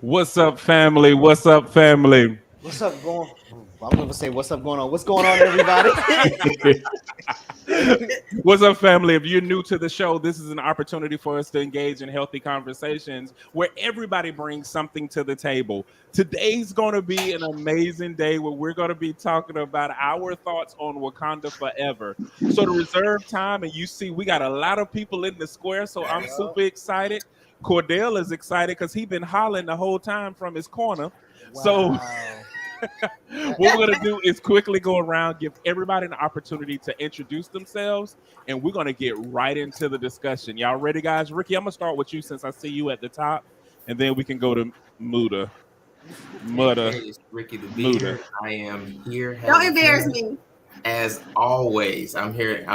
What's up, family? What's up, family? What's up going? I'm gonna say what's up going on. What's going on, everybody? What's up, family? If you're new to the show, this is an opportunity for us to engage in healthy conversations where everybody brings something to the table. Today's going to be an amazing day where we're going to be talking about our thoughts on Wakanda Forever. So to reserve time, and you see, we got a lot of people in the square, so I'm super excited. Cordell is excited because he's been hollering the whole time from his corner. So Wow. what we're going to do is quickly go around, give everybody an opportunity to introduce themselves, and we're going to get right into the discussion. Y'all ready, guys? Ricky, I'm going to start with you since I see you at the top, and then we can go to Muda. Hey, it's Ricky the Muda. Beard. I am here. Don't embarrass me. As always, I'm here.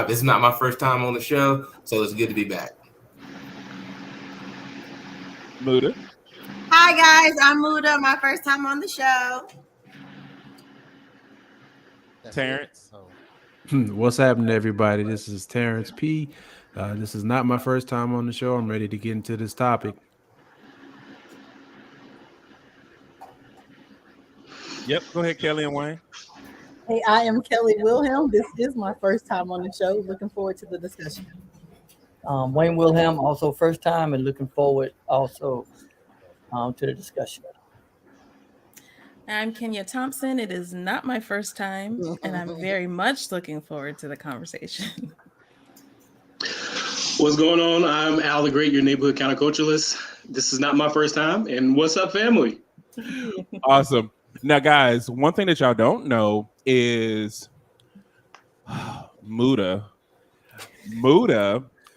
This is not my first time on the show, so it's good to be back. Muda. Hi guys, I'm Muda. My first time on the show. Terrence. What's happening, everybody? This is Terrence P. This is not my first time on the show. I'm ready to get into this topic. Yep. Go ahead, Kelly and Wayne. Hey, I am Kelly Wilhelm. This is my first time on the show. Looking forward to the discussion. Wayne Wilhelm, also first time, and looking forward also to the discussion. I'm Kenya Thompson. It is not my first time, and I'm very much looking forward to the conversation. What's going on? I'm Al the Great, your neighborhood counterculturalist. This is not my first time, and what's up, family? Awesome. Now, guys, one thing that y'all don't know is Muda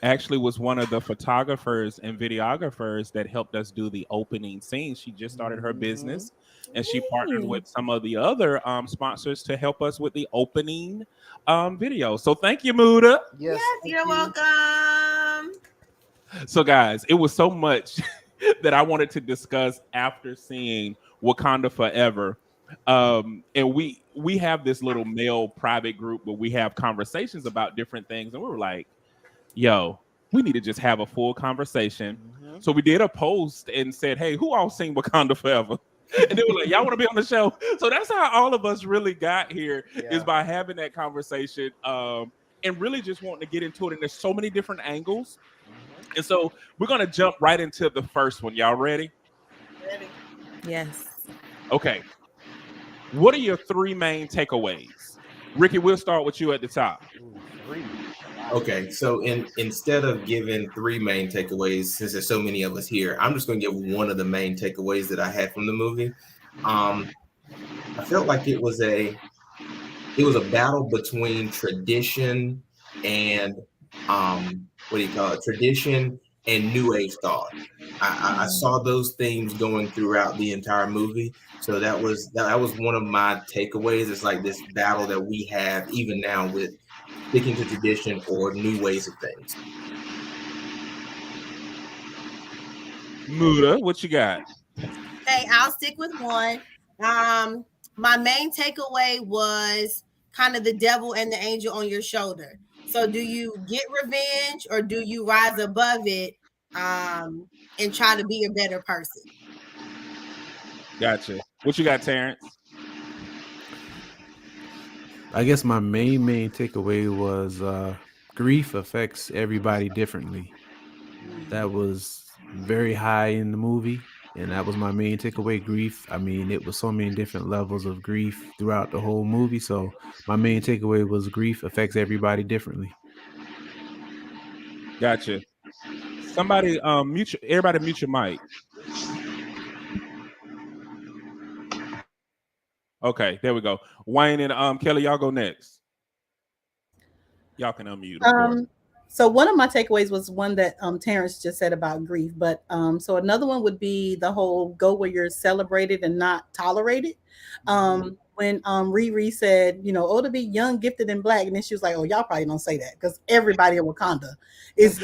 actually was one of the photographers and videographers that helped us do the opening scene. She just started her business, and she partnered with some of the other sponsors to help us with the opening video. So thank you, Muda. Yes, you're welcome. So, guys, it was so much that I wanted to discuss after seeing Wakanda Forever. And we have this little male private group where we have conversations about different things, and we were like, yo, we need to just have a full conversation. So we did a post and said, hey, who all seen Wakanda Forever? And they were like, y'all want to be on the show? So that's how all of us really got here, is by having that conversation and really just wanting to get into it. And there's so many different angles. And so we're going to jump right into the first one. Y'all ready? Ready. Yes. Okay. What are your three main takeaways? Ricky, we'll start with you at the top. Okay, so instead of giving three main takeaways, since there's so many of us here, I'm just going to give one of the main takeaways that I had from the movie. I felt like it was a battle between tradition and tradition and new age thought. I saw those themes going throughout the entire movie, so that was one of my takeaways. It's like this battle that we have even now with sticking to tradition or new ways of things. Muda, what you got? Hey, I'll stick with one. My main takeaway was kind of the devil and the angel on your shoulder. So do you get revenge or do you rise above it and try to be a better person? Gotcha. What you got, Terrence? I guess my main takeaway was grief affects everybody differently. That was very high in the movie, and that was my main takeaway. Grief. I mean, it was so many different levels of grief throughout the whole movie. So my main takeaway was grief affects everybody differently. Gotcha. Somebody everybody mute your mic. Okay, there we go. Wayne and Kelly, y'all go next. Y'all can unmute. Of course. So one of my takeaways was one that Terrence just said about grief, but so another one would be the whole go where you're celebrated and not tolerated. When Riri said, oh, to be young, gifted, and black, and then she was like, oh, y'all probably don't say that because everybody in Wakanda is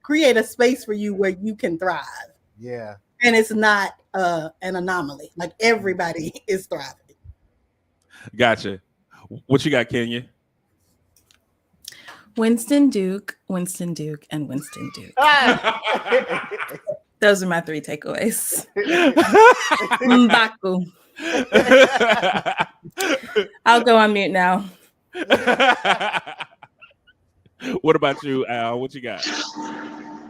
create a space for you where you can thrive. Yeah. And it's not an anomaly. Like everybody is thriving. Gotcha. What you got, Kenya? Winston Duke, Winston Duke, and Winston Duke. Those are my 3 takeaways. M'Baku. I'll go on mute now. What about you, Al? What you got?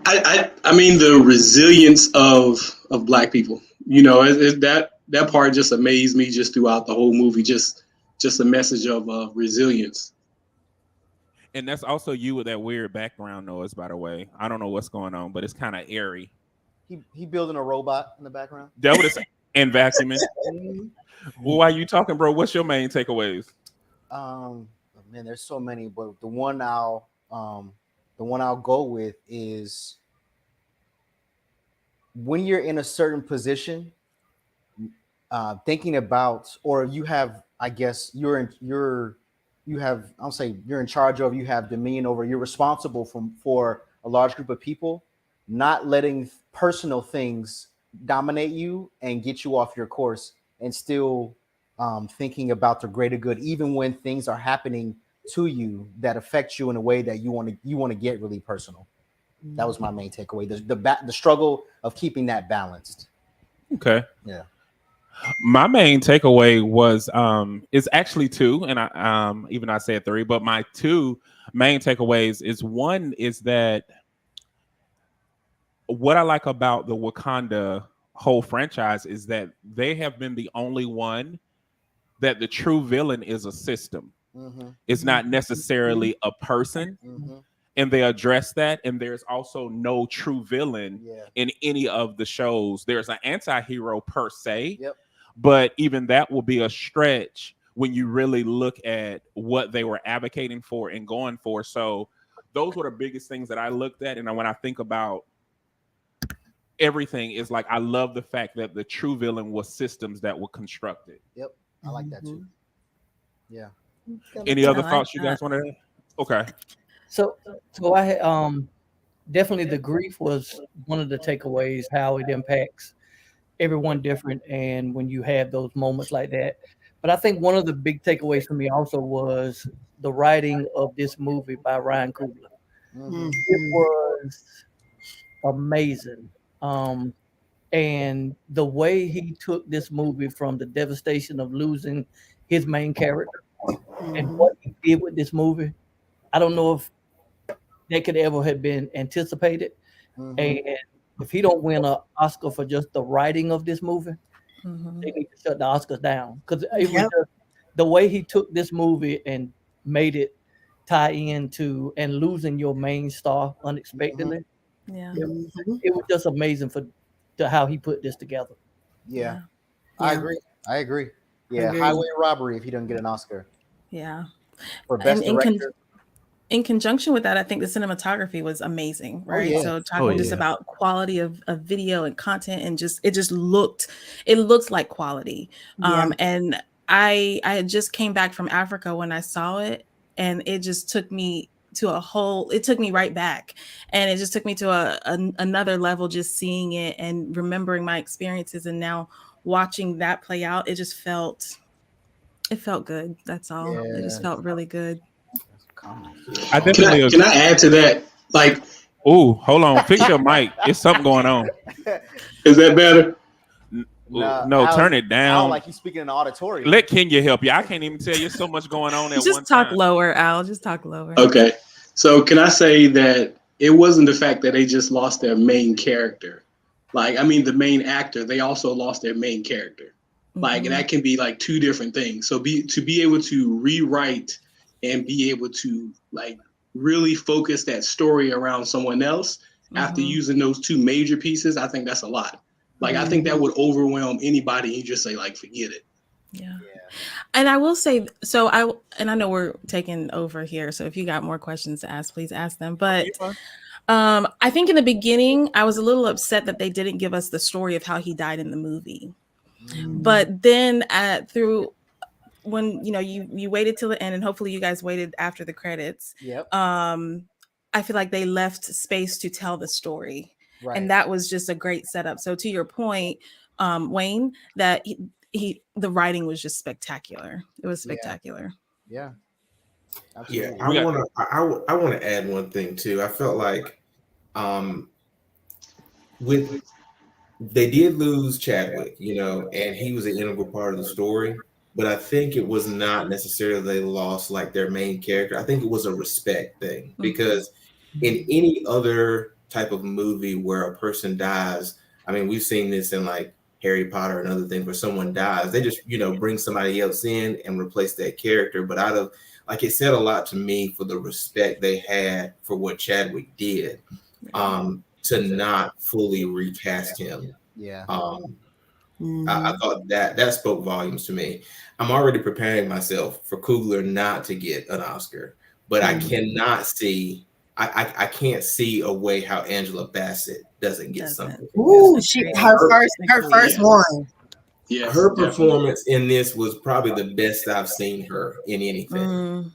I mean the resilience of Black people. You know, that part just amazed me just throughout the whole movie. Just a message of resilience. And that's also you with that weird background noise, by the way. I don't know what's going on, but it's kind of airy. He building a robot in the background. That would and vacuuming. Well, while you talking, bro, what's your main takeaways? Man, there's so many, but the one I'll go with is when you're in a certain position, thinking about, or you have, I guess you're in charge of, you have dominion over, you're responsible for a large group of people, not letting personal things dominate you and get you off your course, and still thinking about the greater good, even when things are happening to you that affect you in a way that you want to get really personal. That was my main takeaway. The struggle of keeping that balanced. Okay. Yeah. My main takeaway was is actually 2, and I said 3, but my 2 main takeaways is, one is that what I like about the Wakanda whole franchise is that they have been the only one that the true villain is a system. Mm-hmm. It's not necessarily a person. Mm-hmm. And they address that. And there's also no true villain in any of the shows. There's an anti-hero per se, but even that will be a stretch when you really look at what they were advocating for and going for. So those were the biggest things that I looked at. And when I think about everything, is like, I love the fact that the true villain was systems that were constructed. Yep. I like that too. Yeah. Any other thoughts you guys want to? Okay. So I had definitely the grief was one of the takeaways, how it impacts everyone different, and when you have those moments like that. But I think one of the big takeaways for me also was the writing of this movie by Ryan Coogler. Mm-hmm. It was amazing. And the way he took this movie from the devastation of losing his main character and what he did with this movie, I don't know if that could ever have been anticipated. Mm-hmm. And if he don't win an Oscar for just the writing of this movie, they need to shut the Oscars down, because it was just the way he took this movie and made it tie into and losing your main star unexpectedly. Yeah, it was just amazing to how he put this together. Yeah. I agree. Yeah, highway robbery if he doesn't get an Oscar. Yeah, for best director. In conjunction with that, I think the cinematography was amazing, right? So talking just about quality of video and content, and it looked like quality. And I had just came back from Africa when I saw it, and it just took me to it took me right back, and it just took me to another level, just seeing it and remembering my experiences, and now watching that play out, it felt good. That's all. It just felt really good. I definitely can I add to that? Like, oh, hold on, fix your mic. It's something going on. Is that better? No, turn it down. Like he's speaking in the auditorium. Let Kenya help you. I can't even tell you, so much going on at one time. Just talk lower, Al. Just talk lower. Okay. So can I say that it wasn't the fact that they just lost their main character. Like, I mean, the main actor, they also lost their main character. Like, and that can be like two different things. So to be able to rewrite and be able to like really focus that story around someone else after using those two major pieces, I think that's a lot. Like, I think that would overwhelm anybody and just say, like, forget it. Yeah. And I will say, I know we're taking over here, so if you got more questions to ask, please ask them. But I think in the beginning, I was a little upset that they didn't give us the story of how he died in the movie. But then when you waited till the end, and hopefully you guys waited after the credits. I feel like they left space to tell the story, and that was just a great setup. So to your point, Wayne, that the writing was just spectacular. It was spectacular. Yeah. Yeah, I want to add one thing too. I felt like with they did lose Chadwick, and he was an integral part of the story. But I think it was not necessarily they lost like their main character. I think it was a respect thing, because in any other type of movie where a person dies, I mean, we've seen this in like Harry Potter and other things where someone dies, they just bring somebody else in and replace that character. But out of like, it said a lot to me for the respect they had for what Chadwick did, to not fully recast him. Yeah. I thought that spoke volumes to me. I'm already preparing myself for Coogler not to get an Oscar, but I cannot see. I can't see a way how Angela Bassett doesn't get something. Ooh, her first one. Yes, her performance in this was probably the best I've seen her in anything.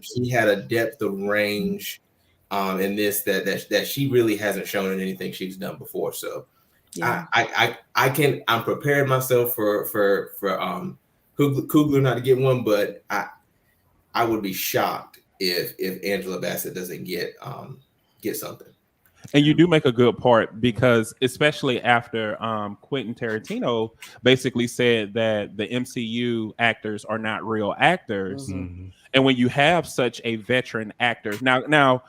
She had a depth of range in this that she really hasn't shown in anything she's done before. So I'm prepared myself for Coogler not to get one, but I would be shocked if Angela Bassett doesn't get something. And you do make a good part, because especially after Quentin Tarantino basically said that the MCU actors are not real actors. And when you have such a veteran actor, now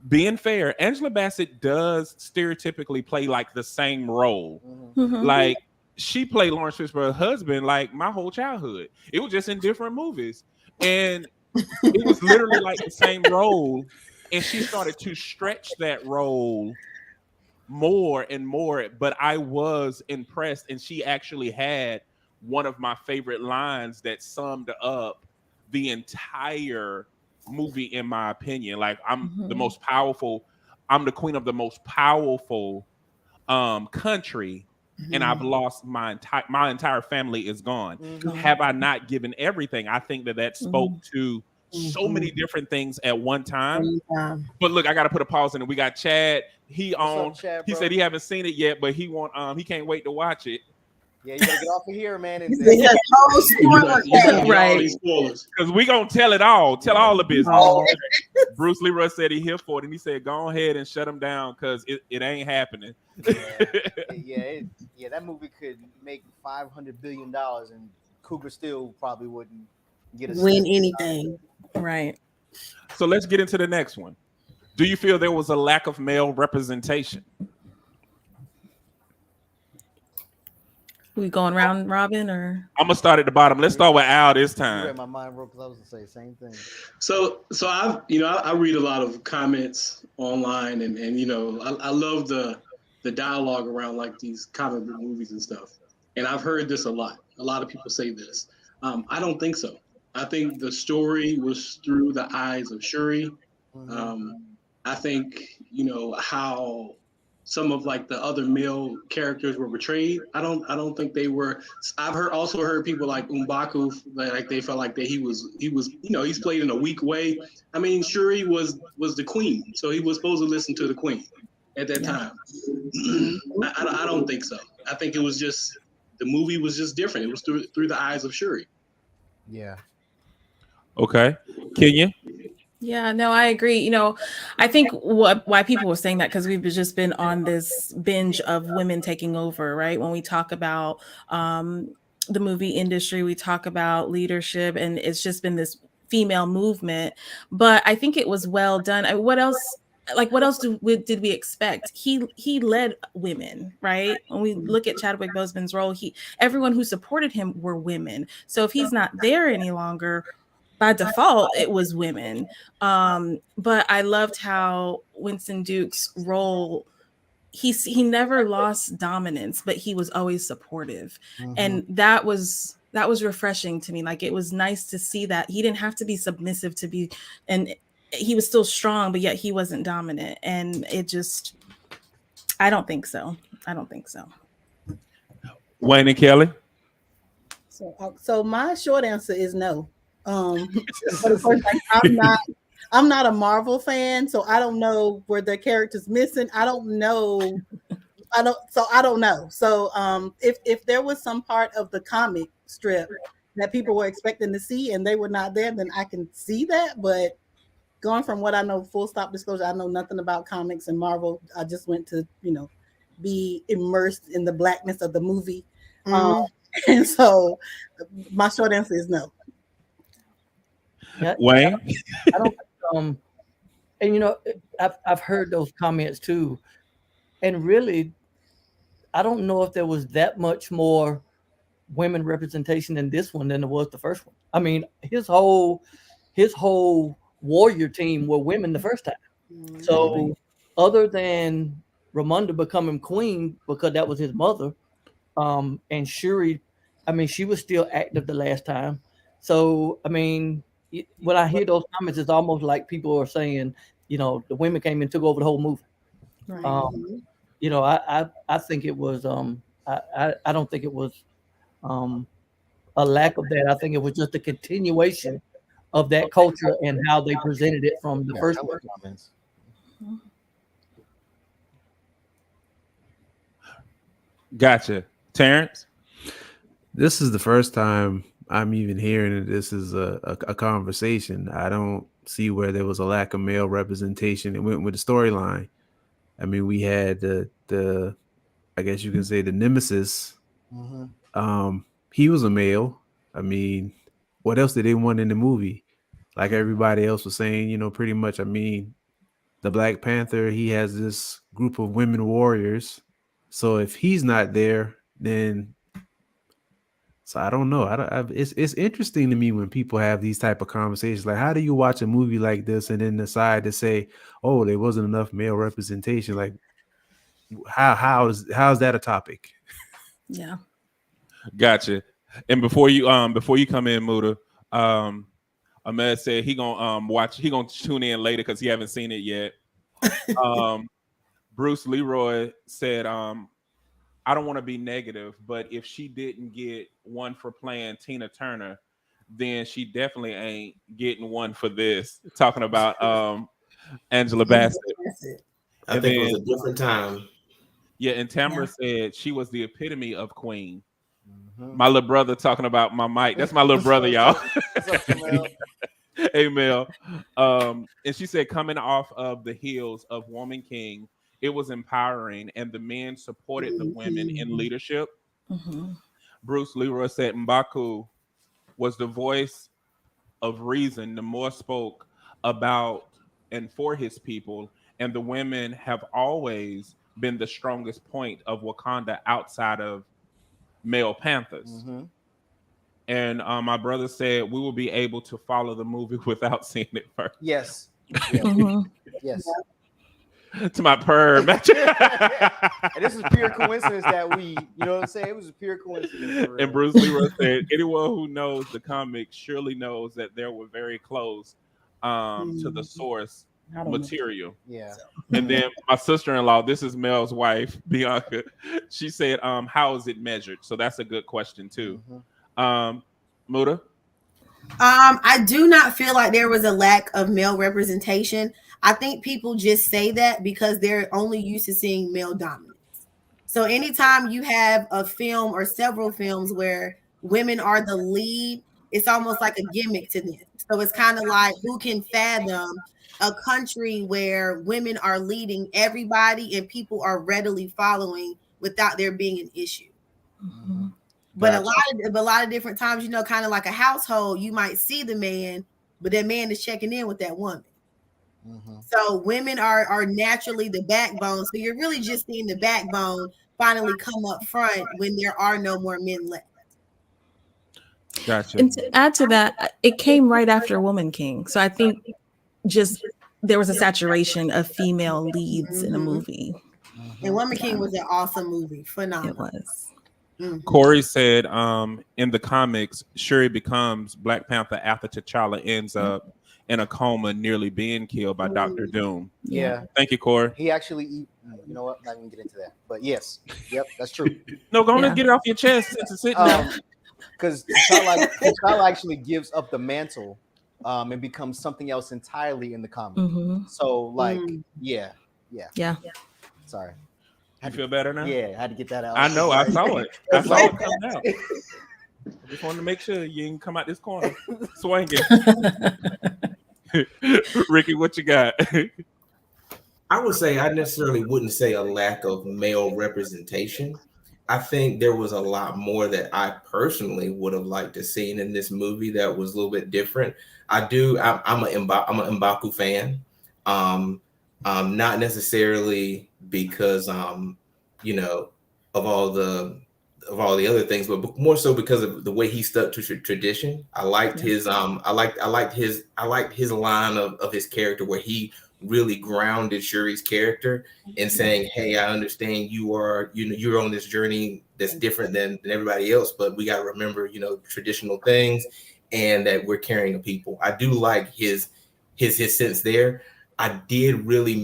being fair, Angela Bassett does stereotypically play like the same role. Like, she played Lawrence Fishburne's husband like my whole childhood. It was just in different movies. And it was literally like the same role. And she started to stretch that role more and more. But I was impressed. And she actually had one of my favorite lines that summed up the entire movie, in my opinion. Like, I'm the most powerful. I'm the queen of the most powerful country. And I've lost my entire family is gone. Have I not given everything? I think that spoke to so many different things at one time. But look, I got to put a pause in it. We got Chad. He said he haven't seen it yet, but he can't wait to watch it. Yeah, you gotta get off of here, man. Right. Because we gonna tell it all. Tell all the business. Bruce Leroy said he here for it, and he said, go ahead and shut him down, because it ain't happening. Yeah, that movie could make $500 billion, and Coogler still probably wouldn't win anything. Right. So let's get into the next one. Do you feel there was a lack of male representation? We going round robin, or I'm gonna start at the bottom. Let's start with Al this time. You read my mind, bro, because I was gonna say the same thing. So I read a lot of comments online, and I love the dialogue around like these comic book movies and stuff. And I've heard this a lot. A lot of people say this. I don't think so. I think the story was through the eyes of Shuri. I think how some of like the other male characters were portrayed. I don't think they were. I've also heard people like M'Baku, like they felt like that he was he's played in a weak way. I mean, Shuri was the queen, so he was supposed to listen to the queen at that time. I don't think so. I think it was just the movie was just different. It was through the eyes of Shuri. Yeah. Okay, Kenya. Yeah, no, I agree. I think why people were saying that, because we've just been on this binge of women taking over, right? When we talk about the movie industry, we talk about leadership, and it's just been this female movement. But I think it was well done. What else did we expect? He led women, right? When we look at Chadwick Boseman's role, everyone who supported him were women. So if he's not there any longer, by default, it was women. But I loved how Winston Duke's role, he never lost dominance, but he was always supportive. And that was refreshing to me. Like, it was nice to see that he didn't have to be submissive to be, and he was still strong, but yet he wasn't dominant. And I don't think so. Wayne and Kelly. So my short answer is no. But of course, I'm not a Marvel fan, so I don't know where their characters missing. I don't know. So if there was some part of the comic strip that people were expecting to see and they were not there, then I can see that. But going from what I know, full stop disclosure, I know nothing about comics and Marvel. I just went to, be immersed in the blackness of the movie. And so my short answer is no. Wayne? I don't and I've heard those comments too. And really, I don't know if there was that much more women representation in this one than there was the first one. I mean, his whole warrior team were women the first time. So other than Ramonda becoming queen because that was his mother, and Shuri, I mean, she was still active the last time. So, I mean, when I hear those comments, it's almost like people are saying, the women came and took over the whole movie. Right. I think it was I don't think it was a lack of that. I think it was just a continuation of that culture and how they presented it from the first one. Gotcha. Terrence? This is the first time I'm even hearing that this is a conversation. I don't see where there was a lack of male representation. It went with the storyline. I mean, we had the I guess you can say the nemesis. He was a male. I mean, what else did they want in the movie? Like everybody else was saying, pretty much. I mean, the Black Panther, he has this group of women warriors. So if he's not there, then I don't know. It's interesting to me when people have these type of conversations. Like, how do you watch a movie like this and then decide to say, "Oh, there wasn't enough male representation"? Like, how's that a topic? Yeah. Gotcha. And before you come in, Muda, Ahmed said he gonna tune in later because he haven't seen it yet. Bruce Leroy said, I don't want to be negative, but if she didn't get one for playing Tina Turner, then she definitely ain't getting one for this. Talking about Angela Bassett. I think it was a different time. Yeah, and Tamara said she was the epitome of queen. My little brother talking about my mic. That's my little brother, y'all. Hey, Mel. And she said, coming off of the heels of Woman King, it was empowering, and the men supported the women in leadership. Bruce Leroy said M'Baku was the voice of reason. Namor spoke about and for his people, and the women have always been the strongest point of Wakanda outside of male Panthers. And my brother said we will be able to follow the movie without seeing it first. Yes. Yes. To my perm. And this is pure coincidence that we, you know what I'm saying? It was a pure coincidence. And Bruce Leroy said, anyone who knows the comics surely knows that they were very close to the source material. Yeah. And then my sister-in-law, this is Mel's wife, Bianca, she said, how is it measured? So that's a good question too. Muda? I do not feel like there was a lack of male representation. I think people just say that because they're only used to seeing male dominance. So anytime you have a film or several films where women are the lead, it's almost like a gimmick to them. So it's kind of like, who can fathom a country where women are leading everybody and people are readily following without there being an issue? But a lot of different times, kind of like a household, you might see the man, but that man is checking in with that woman. So women are naturally the backbone. So you're really just seeing the backbone finally come up front when there are no more men left. Gotcha. And to add to that, it came right after Woman King. So I think just there was a saturation of female leads in a movie. And Woman King was an awesome movie. Phenomenal. It was. Corey said in the comics, Shuri becomes Black Panther after T'Challa ends up in a coma, nearly being killed by Dr. Doom. Yeah. Thank you, Corey. He actually, you know what? I'm not going to get into that. But yes. Yep, that's true. No, go on and get it off your chest since it's sitting there. Because T'Challa actually gives up the mantle and becomes something else entirely in the comic. So, yeah. Sorry. You feel better now? Yeah, I had to get that out. I know. I saw it. I saw it come out. I just wanted to make sure you didn't come out this corner swinging. Ricky, what you got? I would say I necessarily wouldn't say a lack of male representation. I think there was a lot more that I personally would have liked to seen in this movie that was a little bit different. I'm an M'Baku fan. Not necessarily because you know, of all the other things, but more so because of the way he stuck to tradition. I liked his I liked his line of his character where he really grounded Shuri's character and saying, "Hey, I understand you're on this journey that's different than everybody else, but we got to remember, traditional things and that we're carrying a people." I do like his sense there. I did really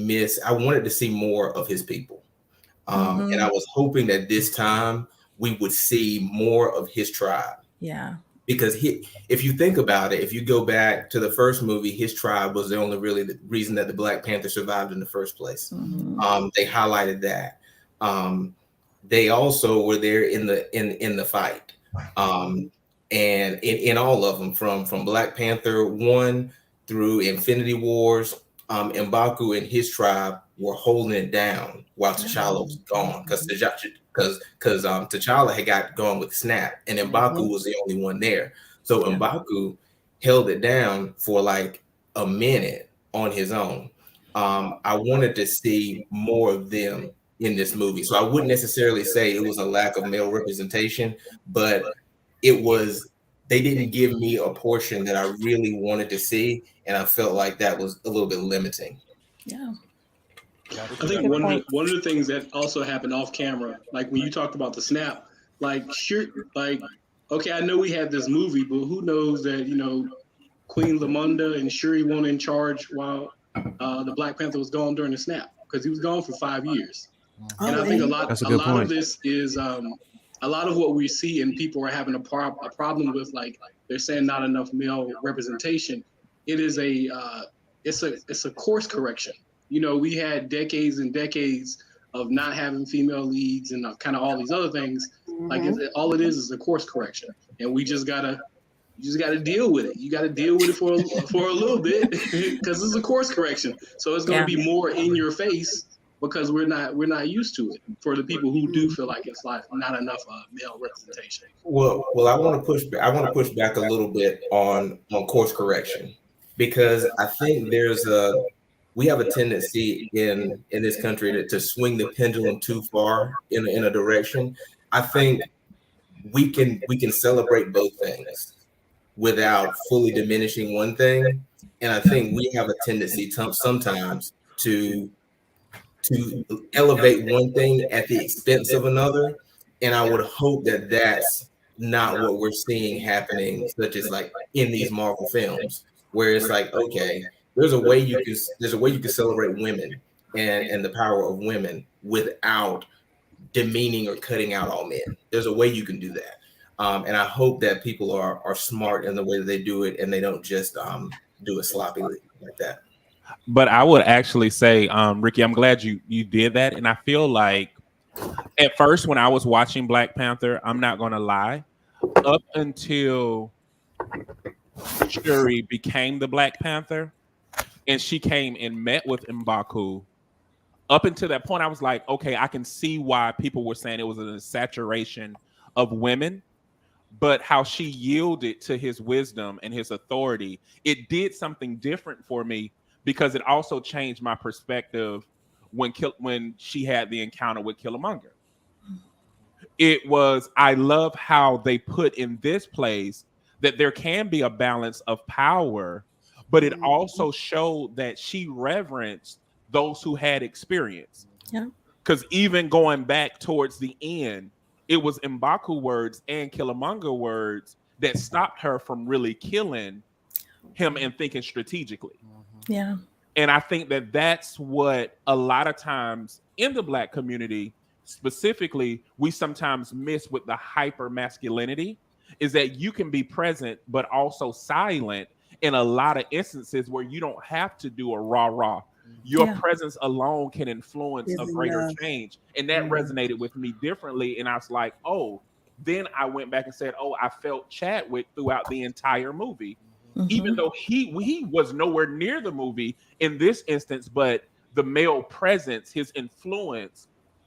I wanted to see more of his people. And I was hoping that this time we would see more of his tribe. Yeah. Because if you think about it, if you go back to the first movie, his tribe was the only really the reason that the Black Panther survived in the first place. They highlighted that. They also were there in the fight. And in all of them, from Black Panther 1 through Infinity Wars, M'Baku and his tribe were holding it down while T'Challa was gone, because T'Challa had got gone with Snap, and M'Baku was the only one there. So M'Baku held it down for like a minute on his own. I wanted to see more of them in this movie, so I wouldn't necessarily say it was a lack of male representation, but they didn't give me a portion that I really wanted to see, and I felt like that was a little bit limiting. Yeah. I think one of the things that also happened off camera, like when you talked about the snap, okay, I know we had this movie, but who knows that Queen Lamonda and Shuri weren't in charge while the Black Panther was gone during the snap, because he was gone for 5 years. And I think a lot of this is a lot of what we see, and people are having a problem with, like they're saying not enough male representation. It is it's a course correction. We had decades and decades of not having female leads and kind of all these other things. Like all it is a course correction, and you just gotta deal with it. You got to deal with it for a little bit because it's a course correction. So it's going to be more in your face because we're not used to it. For the people who do feel like it's like not enough male representation. Well, I want to push back a little bit on course correction, because I think we have a tendency in this country to swing the pendulum too far in a direction. I think we can celebrate both things without fully diminishing one thing. And I think we have a tendency sometimes to elevate one thing at the expense of another. And I would hope that that's not what we're seeing happening, such as like in these Marvel films, where it's like, okay, there's a way you can celebrate women and the power of women without demeaning or cutting out all men. There's a way you can do that. And I hope that people are smart in the way that they do it, and they don't just do it sloppily like that. But I would actually say, Ricky, I'm glad you did that. And I feel like at first when I was watching Black Panther, I'm not going to lie, up until Shuri became the Black Panther and she came and met with M'Baku, up until that point, I was like, okay, I can see why people were saying it was a saturation of women. But how she yielded to his wisdom and his authority, it did something different for me, because it also changed my perspective when she had the encounter with Killmonger. I love how they put in this place that there can be a balance of power, but it also showed that she reverenced those who had experience. Yeah. Because even going back towards the end, it was M'Baku words and Killmonger words that stopped her from really killing him and thinking strategically. Yeah. And I think that that's what a lot of times in the Black community, specifically, we sometimes miss with the hyper masculinity, is that you can be present, but also silent in a lot of instances where you don't have to do a rah-rah. Your presence alone can influence a greater change. And that resonated with me differently. And I was like, oh, Then I went back and said, oh, I felt Chadwick throughout the entire movie. Even though he was nowhere near the movie in this instance, but the male presence, his influence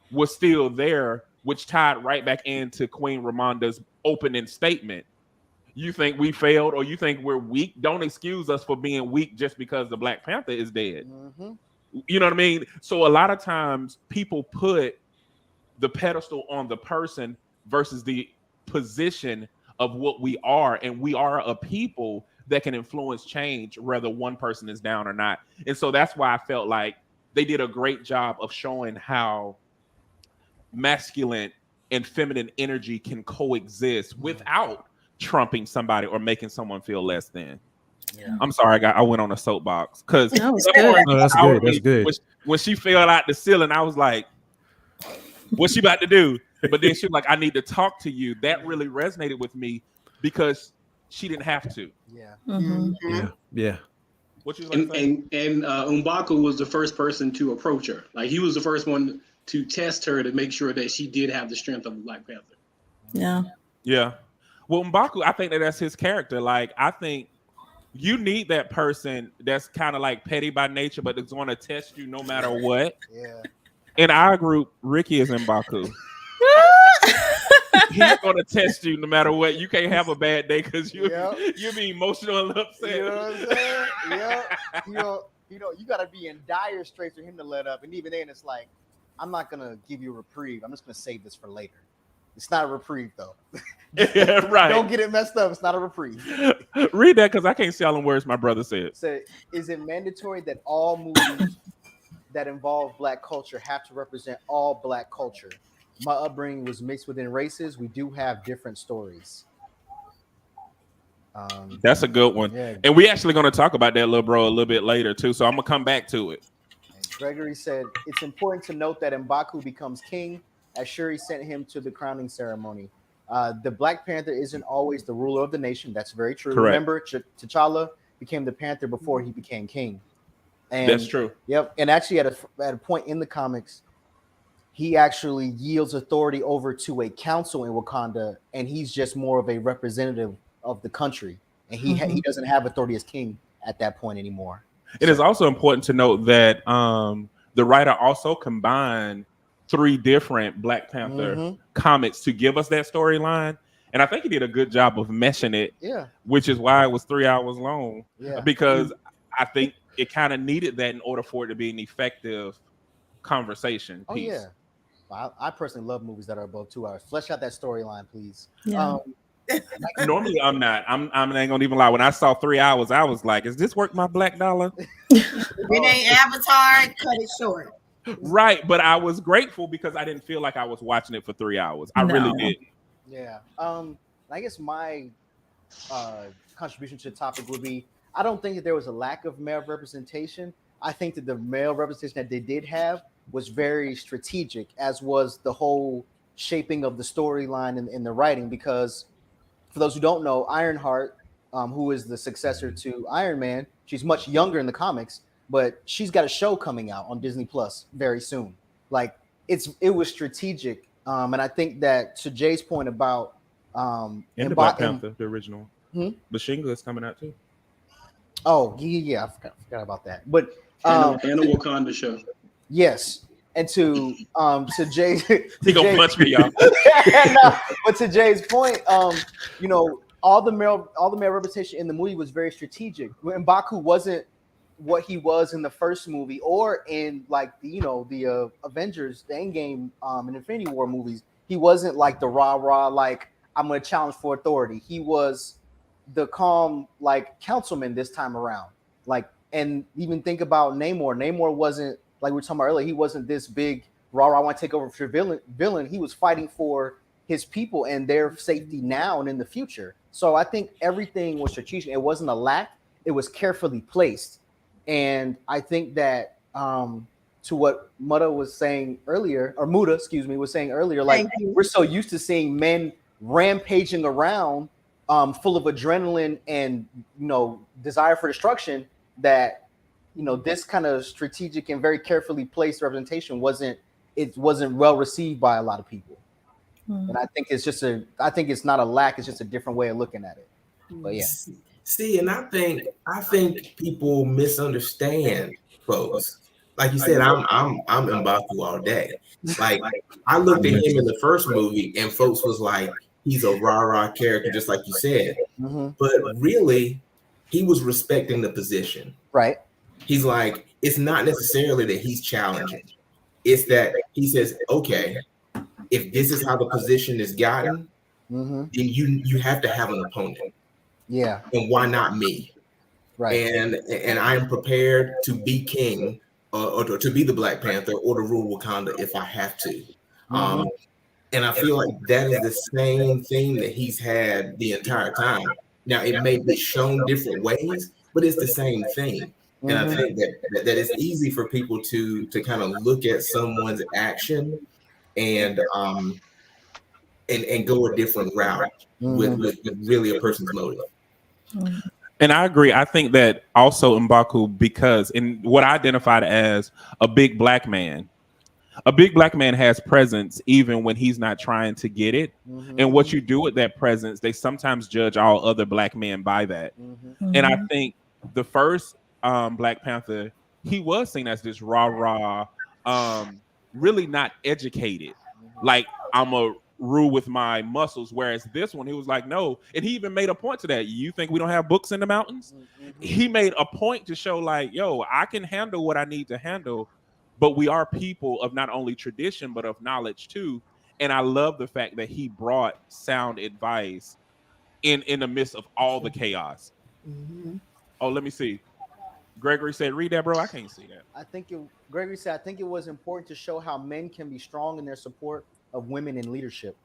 was still there, which tied right back into Queen Ramonda's opening statement. You think we failed or you think we're weak? Don't excuse us for being weak just because the Black Panther is dead. You know what I mean? So a lot of times people put the pedestal on the person versus the position of what we are. And we are a people that can influence change whether one person is down or not. And so that's why I felt like they did a great job of showing how masculine and feminine energy can coexist without trumping somebody or making someone feel less than. I'm sorry, I went on a soapbox because that's good. That's good. When she fell out the ceiling, I was like, what's she about to do? But then she was like, I need to talk to you. That really resonated with me because she didn't have to. Yeah. What you and M'Baku was the first person to approach her. Like he was the first one to test her to make sure that she did have the strength of a Black Panther. Yeah. Well, M'Baku, I think that's his character. Like, I think you need that person that's kind of like petty by nature, but it's going to test you no matter what. In our group, Ricky is M'Baku. He's going to test you no matter what. You can't have a bad day because you'll be emotional and upset. You know what I'm saying? You got to be in dire straits for him to let up. And even then, it's like, I'm not going to give you a reprieve. I'm just going to save this for later. It's not a reprieve, though. Right. Don't get it messed up. It's not a reprieve. Read that because I can't see all the words my brother said. So, is it mandatory that all movies that involve Black culture have to represent all Black culture? My upbringing was mixed within races. We do have different stories. That's a good one. And we actually going to talk about that, little bro, a little bit later, too. So I'm going to come back to it. And Gregory said, it's important to note that M'Baku becomes king as Shuri sent him to the crowning ceremony. The Black Panther isn't always the ruler of the nation. That's very true. Correct. Remember, T'Challa became the Panther before he became king. And that's true. Yep. And actually, at a point in the comics, he actually yields authority over to a council in Wakanda, and he's just more of a representative of the country. And he doesn't have authority as king at that point anymore. It is also important to note that the writer also combined 3 different Black Panther comics to give us that storyline. And I think he did a good job of meshing it, which is why it was 3 hours long. Because I think it kind of needed that in order for it to be an effective conversation piece. I personally love movies that are above 2 hours. Flesh out that storyline, please. Normally I'm not. I ain't gonna even lie. When I saw 3 hours, I was like, is this worth my black dollar? It ain't Avatar, cut it short. Right, but I was grateful because I didn't feel like I was watching it for 3 hours. I really didn't. Yeah. I guess my contribution to the topic would be, I don't think that there was a lack of male representation. I think that the male representation that they did have was very strategic, as was the whole shaping of the storyline and the writing. Because for those who don't know, Ironheart, who is the successor to Iron Man, she's much younger in the comics, but she's got a show coming out on Disney Plus very soon. Like it was strategic, and I think that to Jay's point about and the Black Panther, the original, the Shingo is coming out too. Oh yeah, I forgot about that. But and a Wakanda show. Yes, and to Jay, he gonna punch me, y'all. No, but to Jay's point, you know, all the male representation in the movie was very strategic. M'Baku wasn't what he was in the first movie or in like the Avengers, the Endgame, and Infinity War movies. He wasn't like the rah like I'm gonna challenge for authority. He was the calm like councilman this time around. Like, and even think about Namor. Namor wasn't, like we were talking about earlier, he wasn't this big rah I want to take over for villain. He was fighting for his people and their safety now and in the future. So I think everything was strategic. It wasn't a lack. It was carefully placed. And I think that to what Muda was saying earlier, was saying earlier, like we're so used to seeing men rampaging around full of adrenaline and desire for destruction that this kind of strategic and very carefully placed representation wasn't well received by a lot of people. And I think it's not a lack, it's just a different way of looking at it. But yeah. See, and I think people misunderstand folks. Like you said, I'm M'Baku all day. Like I looked at him in the first movie, and folks was like, he's a rah-rah character, just like you said. But really, he was respecting the position. Right. He's like, it's not necessarily that he's challenging. It's that he says, okay, if this is how the position is gotten, then you have to have an opponent. Yeah. And why not me? Right. And I'm prepared to be king or to be the Black Panther or to rule Wakanda if I have to. And I feel like that is the same thing that he's had the entire time. Now, it may be shown different ways, but it's the same thing. And I think that it's easy for people to kind of look at someone's action and go a different route with really a person's motive. And I agree. I think that also M'Baku, because in what I identified as a big black man has presence even when he's not trying to get it. And what you do with that presence, they sometimes judge all other black men by that. And I think the first Black Panther, he was seen as this rah-rah, really not educated. Like, I'm a rule with my muscles, whereas this one he was like, no. And he even made a point to that. You think we don't have books in the mountains? He made a point to show like, yo, I can handle what I need to handle, but we are people of not only tradition but of knowledge too. And I love the fact that he brought sound advice in the midst of all the chaos. Oh, let me see. Gregory said, read that, bro. I can't see that. Gregory said, I think it was important to show how men can be strong in their support of women in leadership.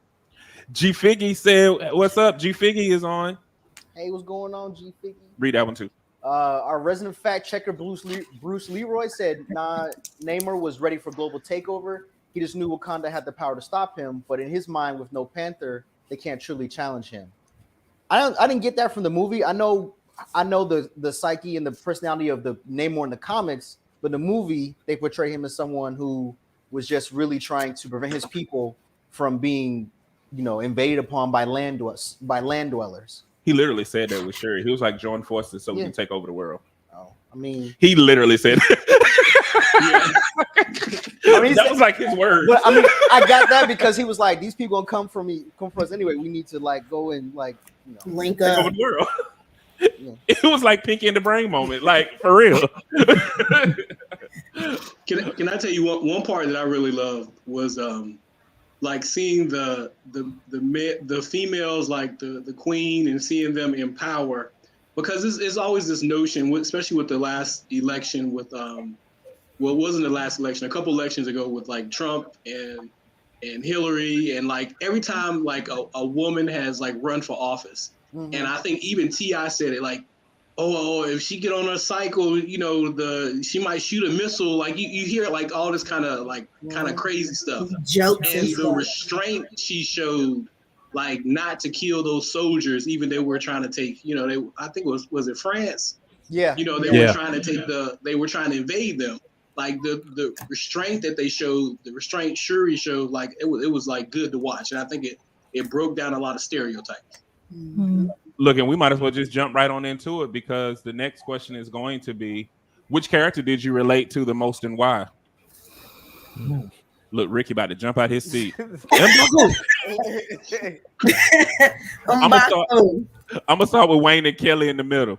G Figgy said, what's up? G Figgy is on. Hey, what's going on, G Figgy? Read that one too. Our resident fact checker, Bruce Leroy, said, nah, Namor was ready for global takeover. He just knew Wakanda had the power to stop him, but in his mind, with no Panther, they can't truly challenge him. I didn't get that from the movie. I know the psyche and the personality of the Namor in the comics, but in the movie, they portray him as someone who was just really trying to prevent his people from being, invaded upon by land dwellers. He literally said that with Shuri. He was like, join forces so we can take over the world. Oh, I mean, he literally said that. That was like his word. But I mean, I got that because he was like, these people gonna come for us anyway. We need to like go and like link take up over the world. It was like Pinky in the Brain moment, like for real. Can I tell you one part that I really loved was like seeing the females, like the queen, and seeing them in power, because it's always this notion, especially with the last election with well, it wasn't the last election, a couple elections ago with like Trump and Hillary, and like every time like a woman has like run for office. And I think even T.I. said it, like, oh, if she get on her cycle, she might shoot a missile. Like you hear like all this kind of crazy stuff. Jokes and the restraint she showed, like not to kill those soldiers, even they were trying to take, I think was it France? Yeah. They were trying to they were trying to invade them. Like the restraint that they showed, the restraint Shuri showed, like it was like good to watch. And I think it broke down a lot of stereotypes. Look, and we might as well just jump right on into it, because the next question is going to be, which character did you relate to the most and why? Look, Ricky about to jump out his seat. I'm gonna start with Wayne and Kelly in the middle.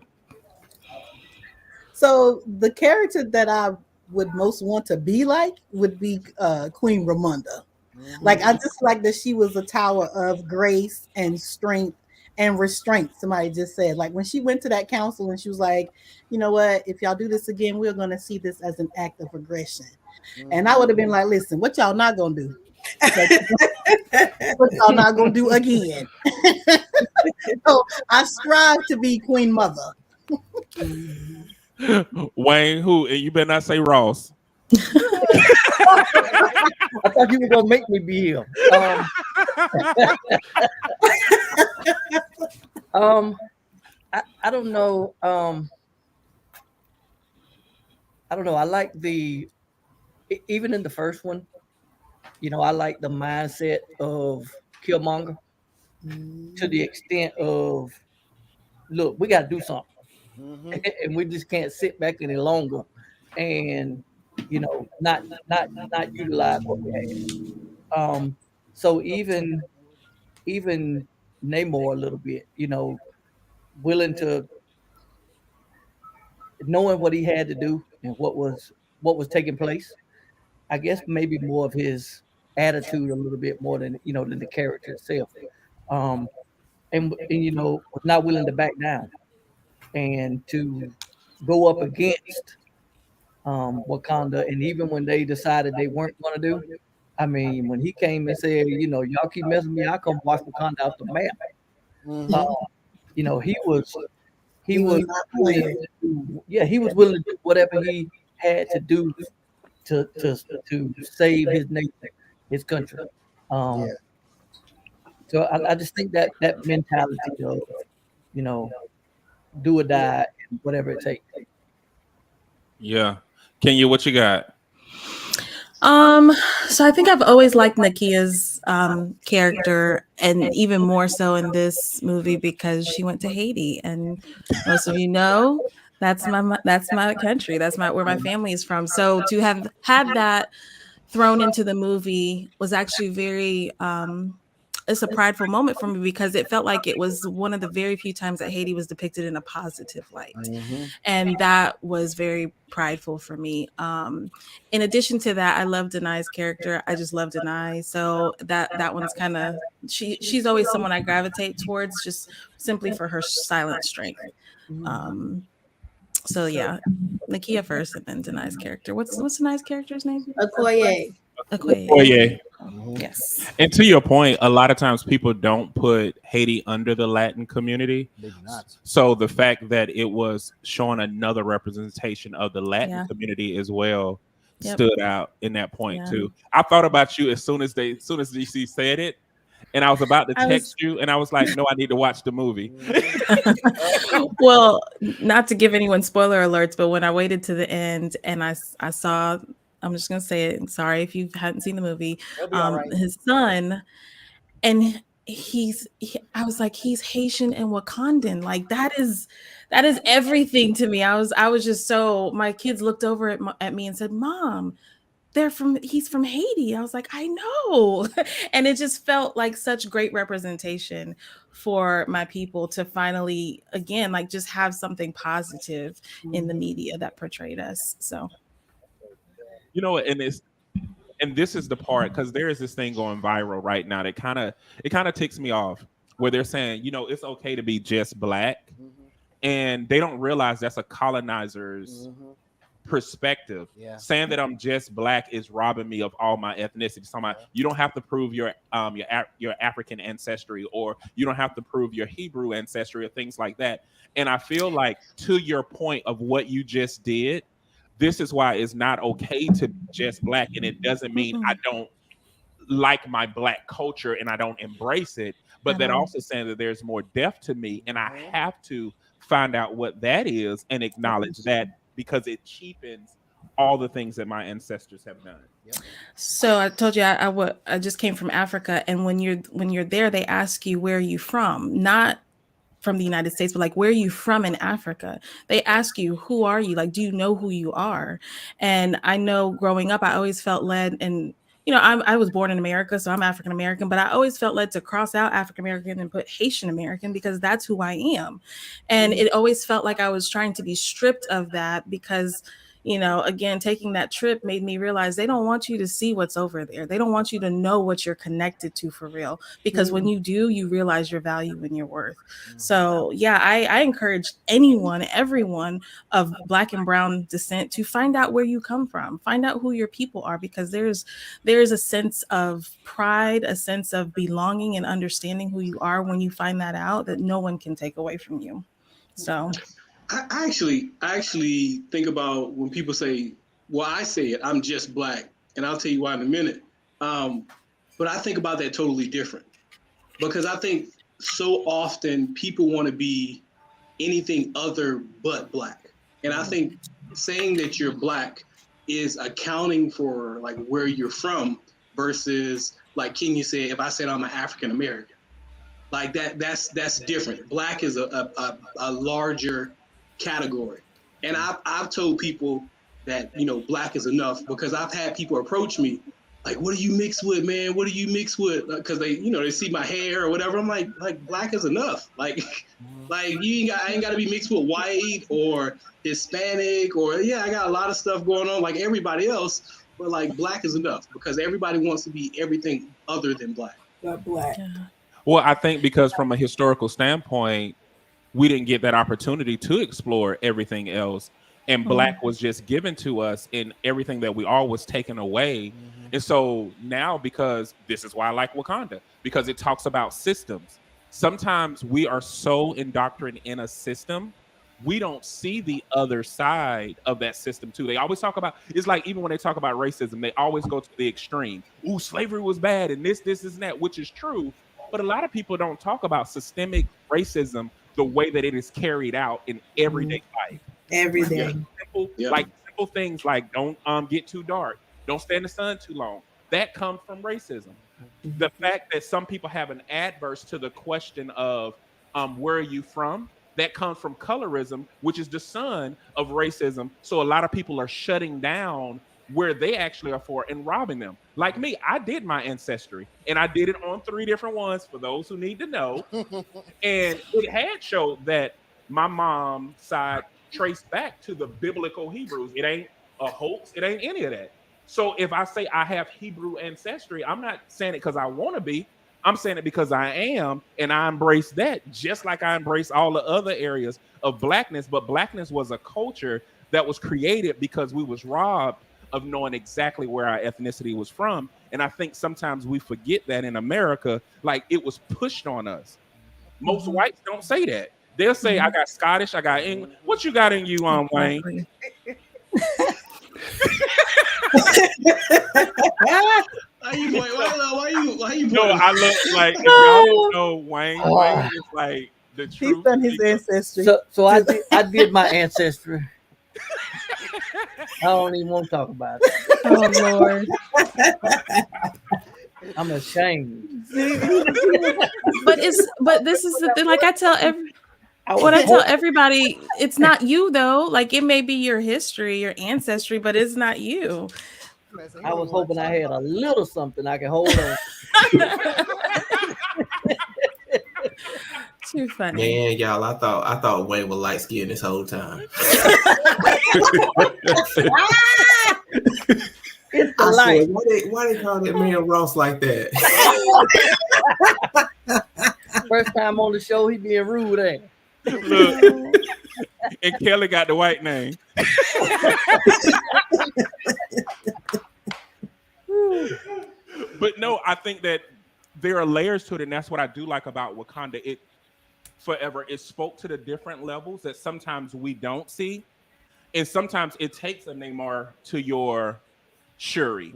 So the character that I would most want to be like would be Queen Ramonda. Like, I just like that she was a tower of grace and strength and restraint. Somebody just said, like, when she went to that council and she was like, you know what, if y'all do this again, we're going to see this as an act of aggression. And I would have been like, listen, what y'all not going to do? What y'all not going to do again? So I strive to be Queen Mother. Wayne, who? And you better not say Ross. I thought you were gonna make me be him. I don't know. I don't know. I like even in the first one, I like the mindset of Killmonger to the extent of, look, we got to do something. And we just can't sit back any longer and, you know, not utilize what we have. So even Namor a little bit, you know, willing to, knowing what he had to do and what was taking place. I guess maybe more of his attitude a little bit more than, you know, than the character itself. And you know, was not willing to back down and to go up against Wakanda. And even when they decided they weren't going to do, I mean, when he came and said, you know, y'all keep messing with me, I'll come wash Wakanda off the map. You know, he was not playing. he was willing to do whatever he had to do to save his nation, his country. So I just think that mentality of, you know, do or die, whatever it takes. Yeah. Kenya, what you got? So I think I've always liked Nakia's character, and even more so in this movie because she went to Haiti, and most of you know that's my country. That's where my family is from. So to have had that thrown into the movie was actually very it's a prideful moment for me because it felt like it was one of the very few times that Haiti was depicted in a positive light. And that was very prideful for me. In addition to that, I love Denai's character. I just love Denai. So that one's kind of, she's always someone I gravitate towards just simply for her silent strength. So yeah, Nakia first and then Denai's character. What's Denai's character's name? Okoye. Okoye. Yes. And to your point, a lot of times people don't put Haiti under the Latin community. They do not. So the fact that it was showing another representation of the Latin community as well stood out in that point too. I thought about you as soon as DC said it, and I was about to text you, and I was like, no, I need to watch the movie. Well, not to give anyone spoiler alerts, but when I waited to the end and I saw, I'm just going to say it. Sorry if you hadn't seen the movie. His son, and I was like, he's Haitian and Wakandan. Like that is everything to me. I was just so, my kids looked over at me and said, Mom, he's from Haiti. I was like, I know. And it just felt like such great representation for my people to finally, again, like just have something positive in the media that portrayed us. So, you know, and this is the part, because there is this thing going viral right now that kind of ticks me off, where they're saying, you know, it's okay to be just black, and they don't realize that's a colonizer's perspective. Saying that I'm just black is robbing me of all my ethnicity. So you don't have to prove your African ancestry, or you don't have to prove your Hebrew ancestry, or things like that. And I feel like, to your point of what you just did, this is why it's not okay to be just black. And it doesn't mean I don't like my black culture and I don't embrace it, but that also saying that there's more depth to me, and I have to find out what that is and acknowledge that, because it cheapens all the things that my ancestors have done. So I told you I just came from Africa, and when you're there, they ask you, where are you from? Not from the United States, but like, where are you from in Africa? They ask you, who are you? Like, do you know who you are? And I know growing up, I always felt led, and you know, I was born in America, so I'm African American, but I always felt led to cross out African American and put Haitian American, because that's who I am. And it always felt like I was trying to be stripped of that, because, you know, again, taking that trip made me realize they don't want you to see what's over there. They don't want you to know what you're connected to for real, because when you do, you realize your value and your worth. So yeah, I encourage everyone of Black and brown descent to find out where you come from, find out who your people are, because there's a sense of pride, a sense of belonging and understanding who you are when you find that out, that no one can take away from you. So I actually think about when people say, well, I say it, I'm just black, and I'll tell you why in a minute. But I think about that totally different, because I think so often people want to be anything other but black. And I think saying that you're black is accounting for like where you're from versus like Kenya said, if I said I'm an African American, like that's different. Black is a larger category, and I've told people that black is enough because I've had people approach me like, what do you mix with, man? What do you mix with? Because they they see my hair or whatever. I'm like black is enough. Like I ain't got to be mixed with white or Hispanic or I got a lot of stuff going on like everybody else, but like black is enough because everybody wants to be everything other than black. Black. Well, I think because from a historical standpoint, we didn't get that opportunity to explore everything else. And black was just given to us, and everything that we all was taken away. And so now, because this is why I like Wakanda, because it talks about systems. Sometimes we are so indoctrinated in a system, we don't see the other side of that system too. They always talk about, it's like even when they talk about racism, they always go to the extreme. Ooh, slavery was bad, and this, and that, which is true. But a lot of people don't talk about systemic racism the way that it is carried out in everyday life. Every day. Simple things like don't get too dark, don't stay in the sun too long. That comes from racism. The fact that some people have an adverse to the question of where are you from, that comes from colorism, which is the son of racism. So a lot of people are shutting down where they actually are for and robbing them. Like me, I did my ancestry, and I did it on 3 different ones for those who need to know. And it had showed that my mom's side traced back to the biblical Hebrews. It ain't a hoax. It ain't any of that. So if I say I have Hebrew ancestry, I'm not saying it because I want to be. I'm saying it because I am, and I embrace that just like I embrace all the other areas of blackness. But blackness was a culture that was created because we was robbed of knowing exactly where our ethnicity was from. And I think sometimes we forget that in America, like it was pushed on us. Most whites don't say that. They'll say, I got Scottish, I got English. What you got in you, Wayne? Why you No, I look like, if y'all don't know Wayne is like the truth. He's done his ancestry. So I did my ancestry. I don't even want to talk about it. Oh Lord. I'm ashamed. But this is the thing. Like I tell everybody, it's not you though. Like it may be your history, your ancestry, but it's not you. I was hoping I had a little something I could hold on. Too funny. Man, y'all, I thought Wayne was light skinned this whole time. It's the light. Why they call that man Ross like that? First time on the show, he being rude, ain't he? Look, and Kelly got the white name. But no, I think that there are layers to it, and that's what I do like about Wakanda. It spoke to the different levels that sometimes we don't see, and sometimes it takes a Namor to your Shuri,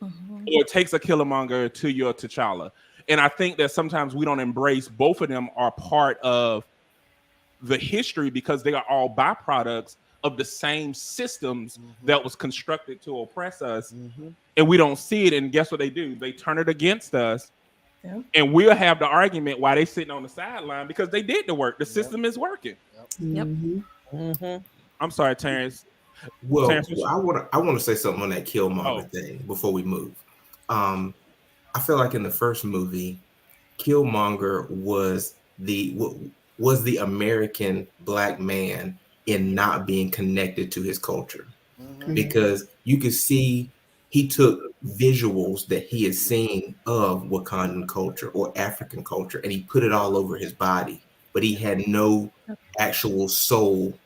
or it takes a Killmonger to your T'Challa. And I think that sometimes we don't embrace both of them are part of the history because they are all byproducts of the same systems that was constructed to oppress us. And we don't see it. And guess what they do? They turn it against us. Yep. And we'll have the argument why they sitting on the sideline because they did the work. The system is working. Yep. I'm sorry, Terrence. Well, I want to say something on that Killmonger thing before we move. I feel like in the first movie, Killmonger was the American black man in not being connected to his culture, because you could see he took visuals that he had seen of Wakandan culture or African culture, and he put it all over his body, but he had no actual soul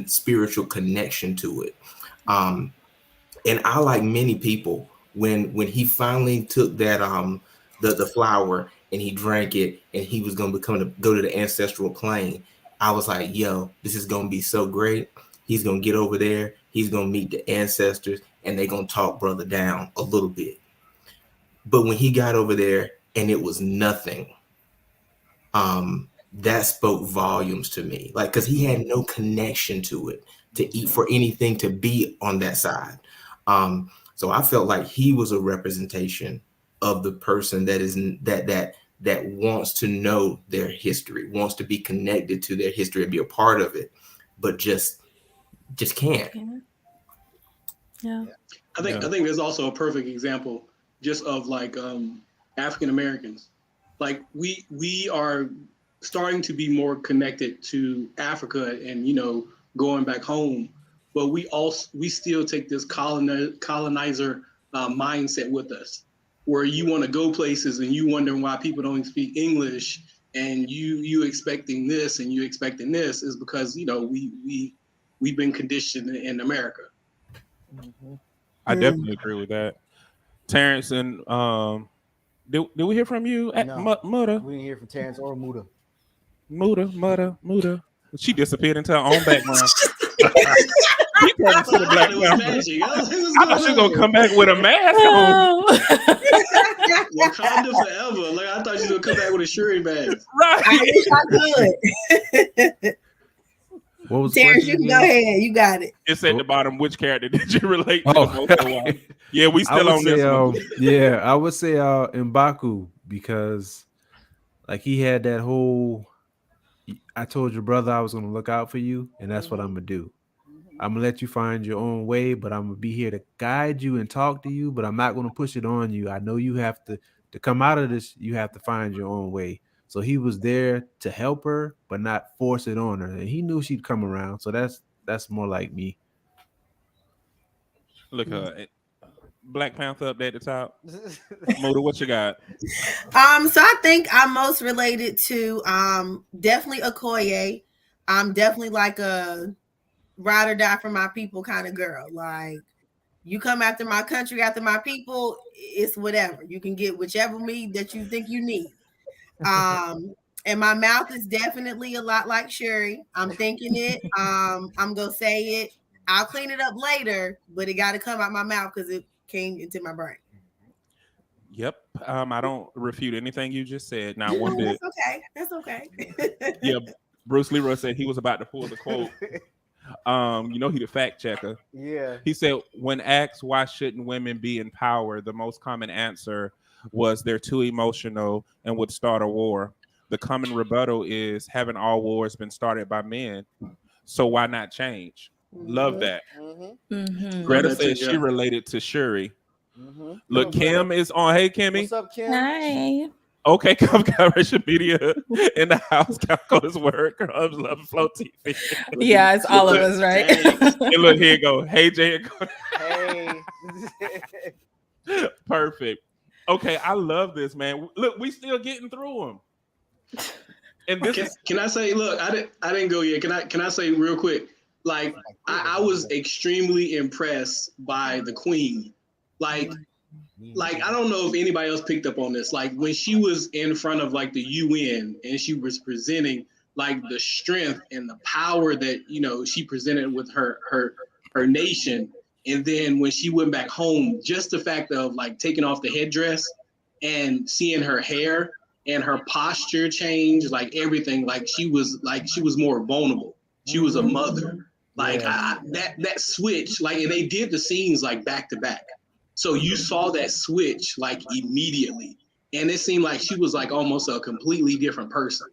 spiritual connection to it. And I, like many people, when he finally took that the flower and he drank it and he was going to go to the ancestral plane, I was like, yo, this is going to be so great. He's going to get over there, he's going to meet the ancestors, and they're going to talk brother down a little bit. But when he got over there and it was nothing, that spoke volumes to me, like, because he had no connection to it, to eat for anything, to be on that side. So I felt like he was a representation of the person that wants to know their history, wants to be connected to their history and be a part of it, but just can't. Yeah. I think there's also a perfect example just of like African Americans. Like we are starting to be more connected to Africa and, you know, going back home, but we still take this colonizer mindset with us, where you want to go places and you wondering why people don't speak English, and you expecting this and you expecting this, is because, you know, we've been conditioned in America. I definitely agree with that. Terrence and did we hear from you at Muda? We didn't hear from Terrence or Muda. Muda. She disappeared into her own background. He turned into the Black Panther. I thought she was gonna come back with a mask on. Wakanda forever. Like, I thought you were gonna come back with a Shuri mask. Right. I wish I could. What was Terrence, you can go ahead. You got it. It's at the bottom. Which character did you relate to the most? Yeah, we still on this one. Yeah, I would say M'Baku, because like he had that whole, I told your brother I was gonna look out for you, and that's what I'm gonna do. I'm gonna let you find your own way, but I'm gonna be here to guide you and talk to you, but I'm not gonna push it on you. I know you have to come out of this, you have to find your own way. So he was there to help her, but not force it on her. And he knew she'd come around. So that's more like me. Look, Black Panther up there at the top. Muda, what you got? So I think I'm most related to definitely Okoye. I'm definitely like a ride or die for my people kind of girl. Like, you come after my country, after my people, it's whatever. You can get whichever meat that you think you need. And my mouth is definitely a lot like Shuri. I'm thinking it. I'm gonna say it. I'll clean it up later, but it got to come out my mouth because it came into my brain. Yep. I don't refute anything you just said. Not one bit. That's okay. Yeah. Bruce Leroy said he was about to pull the quote. You know, he the fact checker. Yeah. He said, when asked why shouldn't women be in power, the most common answer was they're too emotional and would start a war. The common rebuttal is, haven't all wars been started by men? So why not change? Love that. Greta said she related to Shuri. Look, Kim is on. Hey, Kimmy. What's up, Kim? Hi. Okay, come Racial Media in the house. Calco is where girls love Flow TV. Yeah, it's all of us, right? And look, here you go. Hey, Jay. Hey. Perfect. Okay, I love this, man. Look, we still getting through them. And this can I say, look, I didn't go yet. Can I say real quick? Like, I was extremely impressed by the Queen. Like I don't know if anybody else picked up on this. Like, when she was in front of like the UN and she was presenting like the strength and the power that, you know, she presented with her nation. And then when she went back home, just the fact of like taking off the headdress and seeing her hair and her posture change, like everything, like she was more vulnerable. She was a mother. Like that switch, like, and they did the scenes like back to back. So you saw that switch like immediately. And it seemed like she was like almost a completely different person.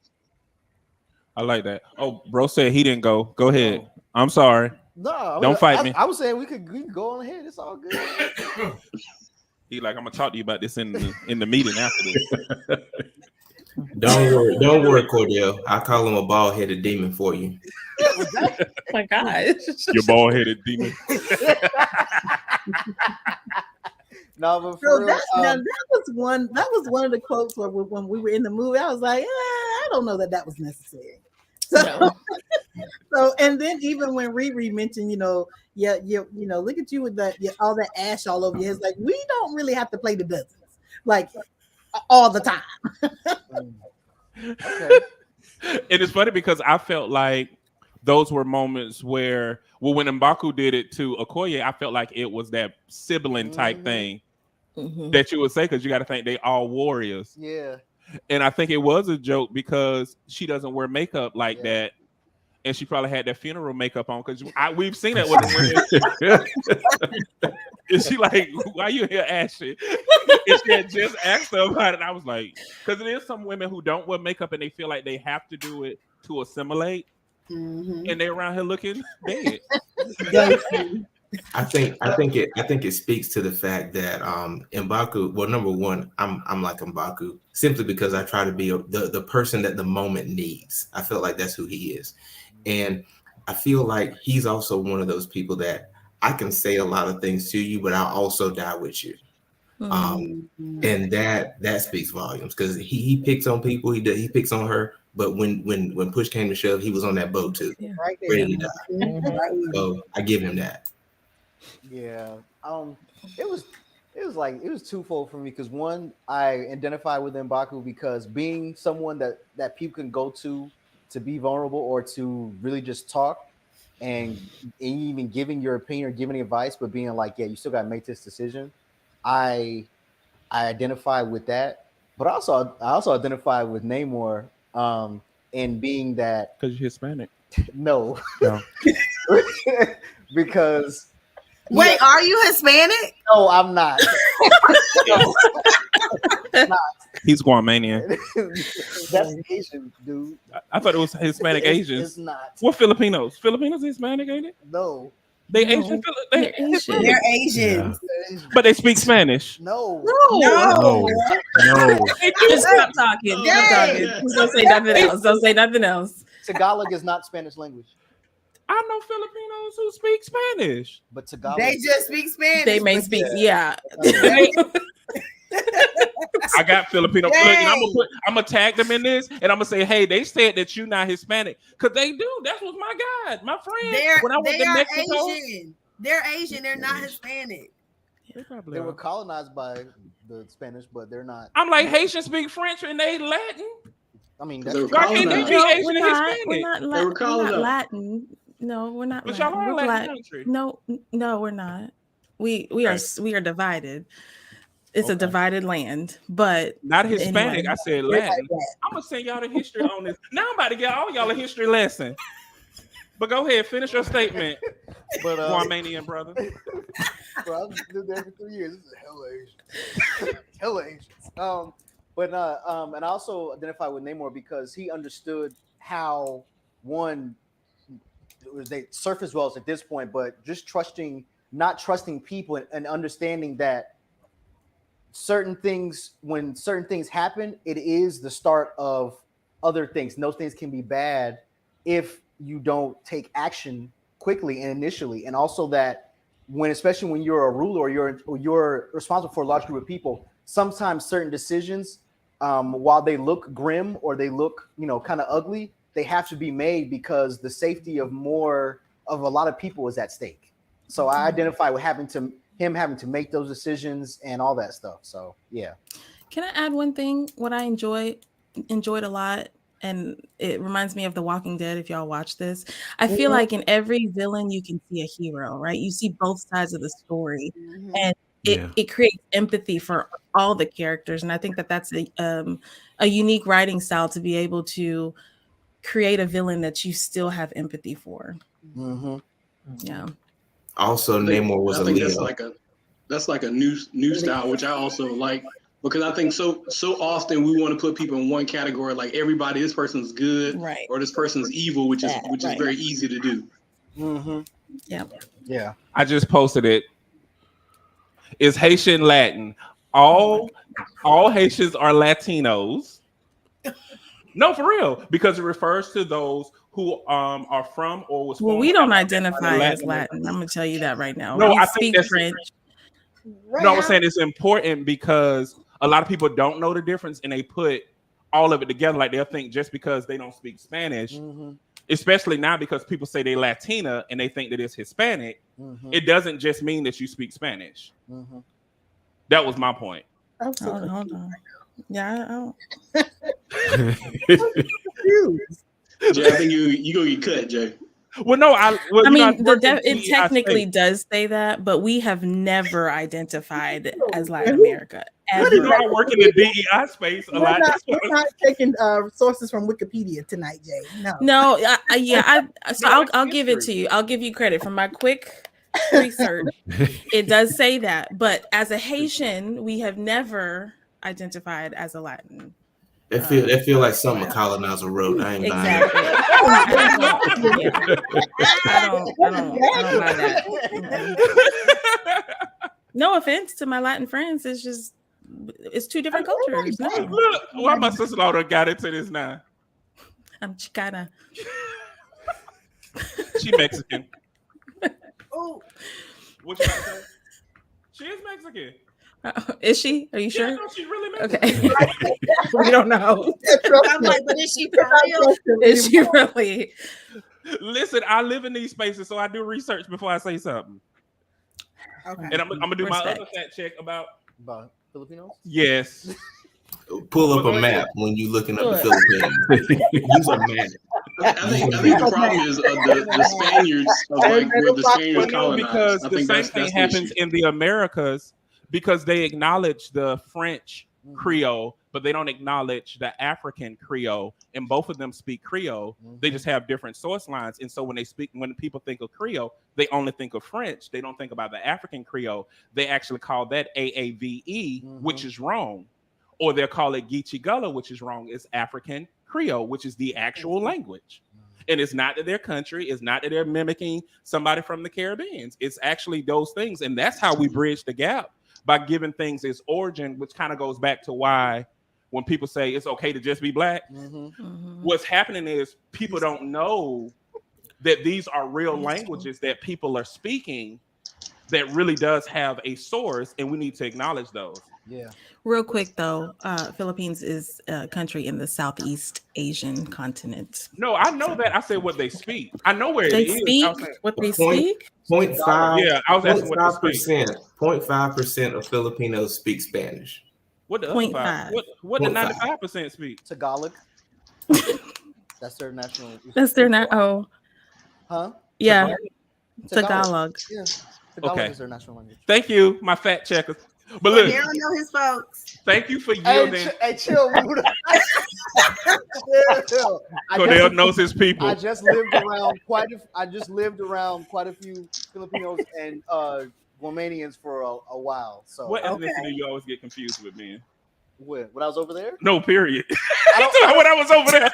I like that. Oh, bro said he didn't go. Go ahead. I'm sorry. No, don't fight me. I was saying we could go on ahead. It's all good. He like, I'm gonna talk to you about this in the meeting after this. Don't worry, Cordell. I call him a bald-headed demon for you. Oh my gosh. Your bald-headed demon. No, but for real, that was one of the quotes where when we were in the movie, I was like, I don't know that was necessary. So, so, and then even when Riri mentioned, look at you with all that ash all over you. It's like, we don't really have to play the dozens, like all the time. Okay. And it's funny because I felt like those were moments where, when M'Baku did it to Okoye, I felt like it was that sibling type thing that you would say, because you got to think they all warriors. Yeah. And I think it was a joke because she doesn't wear makeup like that. And she probably had that funeral makeup on, because we've seen that with the women. And she like, why you here asking? And she had just asked her about it. I was like, because there is some women who don't wear makeup and they feel like they have to do it to assimilate. And they're around here looking dead. I think it speaks to the fact that M'Baku. Well, number one, I'm like M'Baku simply because I try to be the person that the moment needs. I feel like that's who he is, and I feel like he's also one of those people that I can say a lot of things to you, but I'll also die with you. And that speaks volumes because he picks on people. He picks on her, but when push came to shove, he was on that boat too, ready to die. So I give him that. Yeah. It was twofold for me because one, I identify with M'Baku because being someone that people can go to be vulnerable or to really just talk and even giving your opinion or giving advice, but being like, yeah, you still gotta make this decision. I identify with that, but I also identify with Namor in being that because you're Hispanic. No. Because wait, are you Hispanic? No, I'm not. He's Guamanian. That's Asian, dude. I thought it was Hispanic Asians. It's not. What Filipinos? Filipinos Hispanic, ain't it? No. They Asian. They're Asians. Yeah. But they speak Spanish. No. Just stop talking. Don't say nothing else. Don't say nothing else. Tagalog is not Spanish language. I know Filipinos who speak Spanish. But Tagalog. They just speak Spanish. They may speak, yeah. I got Filipino. Look, and I'm gonna tag them in this, and I'm gonna say, hey, they said that you're not Hispanic, because they do. That was my guy, my friend. When I went to Mexico, Asian. They're Asian. They're not Hispanic. They were colonized by the Spanish, but they're not. I'm like, Haitians speak French and they Latin. I mean, that's why can't they be Asian and Hispanic? We're not Latin. No, we're not. But Latin. y'all are We're Latin country. No, we're not. We are divided. It's a divided land, but not Hispanic. Anyway. I said Latin. I'm gonna send y'all the history on this. Now I'm about to get all y'all a history lesson. But go ahead, finish your statement. But Guamanian brother. Bro, I've lived there for 3 years. This is hella Asian. Hella Asian. And I also identify with Namor because he understood how they surface wells at this point, but just not trusting people and understanding that when certain things happen, it is the start of other things. And those things can be bad if you don't take action quickly and initially. And also that especially when you're a ruler or you're responsible for a large group of people, sometimes certain decisions, while they look grim or they look, kind of ugly, they have to be made because the safety of a lot of people is at stake. So I identify with having to make those decisions and all that stuff. So yeah. Can I add one thing? What I enjoyed a lot, and it reminds me of The Walking Dead. If y'all watch this, I feel like in every villain you can see a hero, right? You see both sides of the story, and it creates empathy for all the characters. And I think that's a unique writing style to be able to create a villain that you still have empathy for. Mm-hmm. Yeah. Also, Namor was a Leo. That's like a new style, which I also like, because I think so often we want to put people in one category, like everybody, this person's good, right, or this person's evil, which is very easy to do. Mm-hmm. Yeah. I just posted it. It's Haitian Latin. All Haitians are Latinos. No, for real, because it refers to those who are from or was. Well, we don't identify as Latin. I'm gonna tell you that right now. No, we I speak think that's French. No, I was saying it's important because a lot of people don't know the difference and they put all of it together. Like they'll think just because they don't speak Spanish, especially now because people say they Latina and they think that it's Hispanic, it doesn't just mean that you speak Spanish. That was my point. Hold on. Yeah, Jay, I think you gonna get cut, Jay. Well, no, I mean, it technically does say that, but we have never identified as Latin America. Ever. You know, I work in the DEI space a lot. We're not taking sources from Wikipedia tonight, Jay. No, I'll give it to you. I'll give you credit for my quick research, it does say that. But as a Haitian, we have never identified as a Latin. That feel like something a colonizer wrote. I ain't exactly. I don't buy that. No offense to my Latin friends, it's two different cultures. No. Look, why my sister-in-law got into this now? I'm Chicana. She Mexican. Oh, what you about to say? She is Mexican. Is she? Are you sure? Yeah, no, she's really Mexican. Okay. We don't know. I'm like, but is she for real? Is she really? Listen, I live in these spaces, so I do research before I say something. Okay. And I'm gonna do Respect. my other fact check about Filipinos. yes. Pull up a map when you looking up the Philippines. Use a map. I think the problem is the Spaniards, like where the Spaniards colonized. Because I the think same that's thing the happens issue. in the Americas because they acknowledge the French Creole, but they don't acknowledge the African Creole, and both of them speak Creole. They just have different source lines, and so when people think of Creole, they only think of French. They don't think about the African Creole. They actually call that AAVE, which is wrong, or they'll call it Geechee Gullah, which is wrong. It's African Creole, which is the actual language. And it's not that their country, it's not that they're mimicking somebody from the Caribbean. It's actually those things, and that's how we bridge the gap by giving things its origin, which kind of goes back to why when people say it's okay to just be Black, what's happening is people don't know that these are real languages that people are speaking that really does have a source, and we need to acknowledge those. Yeah. Real quick though, Philippines is a country in the Southeast Asian continent. No, I know that. I said what they speak. I know where They it is. speak I was saying, what they speak. 0.5. Yeah, I was asking what they speak. 0.5% of Filipinos speak Spanish. What the other 0.5. What the 95% speak? Tagalog. That's their national. That's their Huh? yeah. Tagalog. Yeah. Tagalog Okay. is their national language. Thank you, my fact checkers. But But look, they don't know his folks. thank you for yielding. Hey, chill, Muda. Chill. Cordell knows his people. I just lived around quite a few Filipinos and Romanians for a while. So What ethnicity do you always get confused with, man? when I was over there, No, period. When I was over there.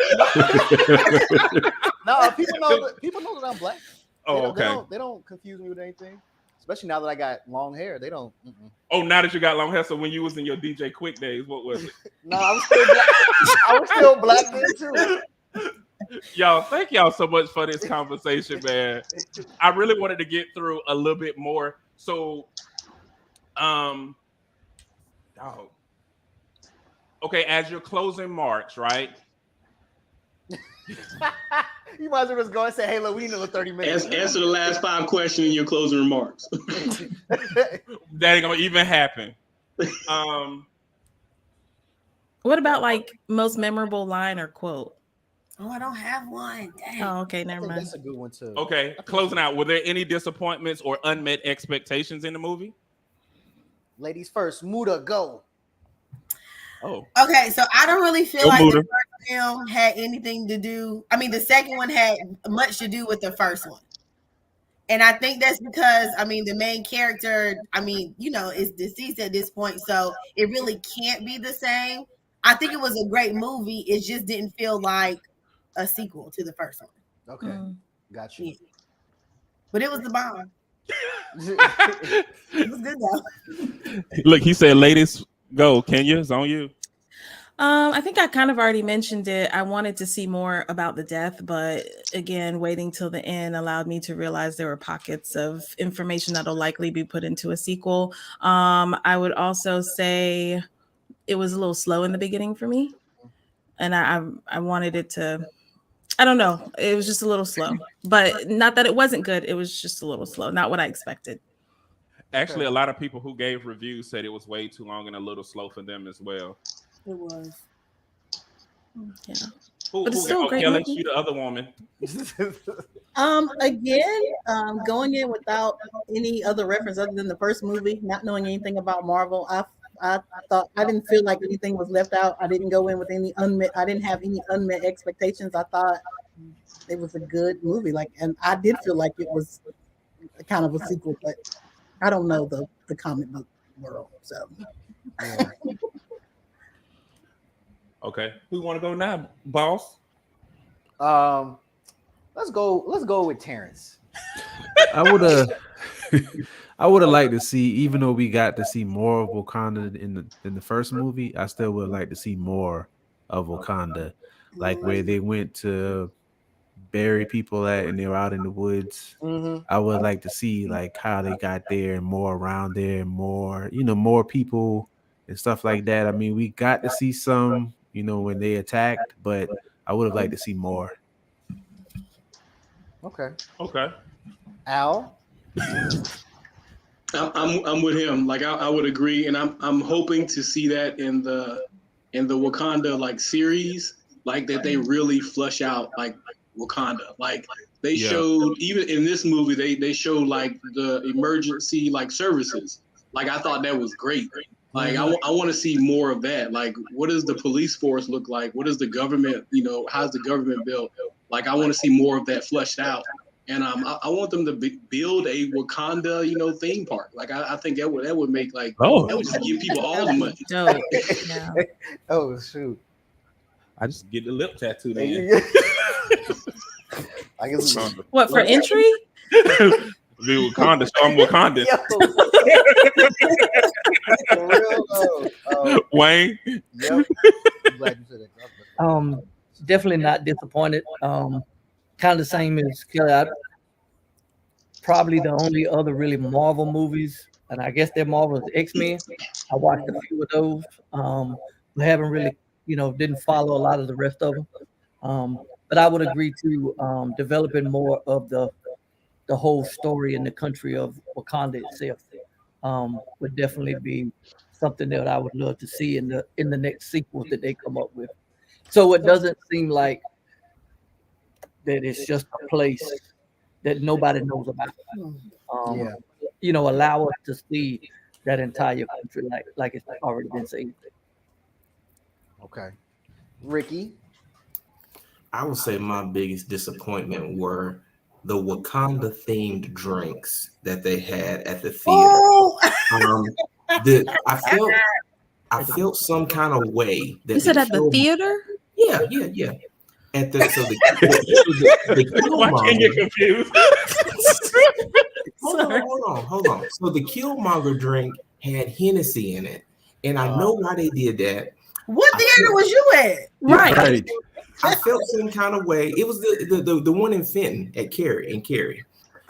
no, people know that I'm Black. Oh, okay. They don't confuse me with anything. Especially now that I got long hair, they don't. Oh, now that you got long hair, so when you was in your DJ Quick days, what was it? No, I was still Black. I was still Black then too. Y'all, thank y'all so much for this conversation, man. I really wanted to get through a little bit more. So, dog. Okay, as you're closing marks, right? You might as well just go and say, "Hey, look, we need another 30 minutes." Answer the last 5 questions in your closing remarks. That ain't gonna even happen. What about like most memorable line or quote? Oh, I don't have one. Dang. Oh, okay, never mind. That's a good one too. Okay, closing out. Were there any disappointments or unmet expectations in the movie? Ladies first, Muda, go. Oh, Okay, so I don't really feel Go like Buddha. the first film had anything to do. I mean, the second one had much to do with the first one. And I think that's because, I mean, the main character, I mean, is deceased at this point. So it really can't be the same. I think it was a great movie. It just didn't feel like a sequel to the first one. Okay, got you. Yeah. But it was the bomb. It was good though. look, he said, "Ladies, go." Kenya, it's on you. I think I kind of already mentioned it. I wanted to see more about the death, but again, waiting till the end allowed me to realize there were pockets of information that'll likely be put into a sequel. I would also say it was a little slow in the beginning for me, and I wanted it to. I don't know. It was just a little slow, but not that it wasn't good. It was just a little slow. Not what I expected. Actually, a lot of people who gave reviews said it was way too long and a little slow for them as well. It was. Yeah. But it's still a great Kelly, movie. you the other woman. Again, going in without any other reference other than the first movie, not knowing anything about Marvel, I thought I didn't feel like anything was left out. I didn't go in with any I didn't have any unmet expectations. I thought it was a good movie. And I did feel like it was kind of a sequel, but I don't know the comic book world. So Yeah. Okay, who want to go now, boss? Let's go with Terrence. I would have I would have liked to see, even though we got to see more of Wakanda in the first movie, I still would like to see more of Wakanda, like where they went to bury people at and they were out in the woods. Mm-hmm. I would like to see like how they got there and more around there, and more, more people and stuff like that. I mean, we got to see some, when they attacked, but I would have liked to see more. Okay. I'm Al. with him. Like I would agree, and I'm hoping to see that in the Wakanda like series, like that they really flush out like Wakanda. Like they showed, even in this movie, they showed like the emergency like services. Like I thought that was great. Like I want to see more of that. Like what does the police force look like? What is the government? How's the government built? Like I want to see more of that fleshed out. And I want them to build a Wakanda, theme park. Like I think that would make like that would just give people all the money. Dope. Yeah. Oh shoot! I just get the lip tattoo then. I guess What for entry? The Wakanda, so I'm Wakandan. For real, Wayne. Yep. I'm glad you said that. Definitely not disappointed. Kind of the same as Kelly. Probably the only other really Marvel movies, and I guess they're Marvel's X-Men. I watched a few of those. We haven't really, didn't follow a lot of the rest of them. But I would agree to developing more of the whole story in the country of Wakanda itself. Would definitely be something that I would love to see in the next sequels that they come up with. So it doesn't seem like that it's just a place that nobody knows about. Allow us to see that entire country like it's already been seen. Okay. Ricky. I would say my biggest disappointment were the Wakanda themed drinks that they had at the theater. I felt some kind of way that You said at the theater? Yeah. At the Why can't you get confused? Hold on. So the Killmonger drink had Hennessy in it, and I know why they did that. What theater was you at? Right. I felt some kind of way. It was the one in Fenton at Cary.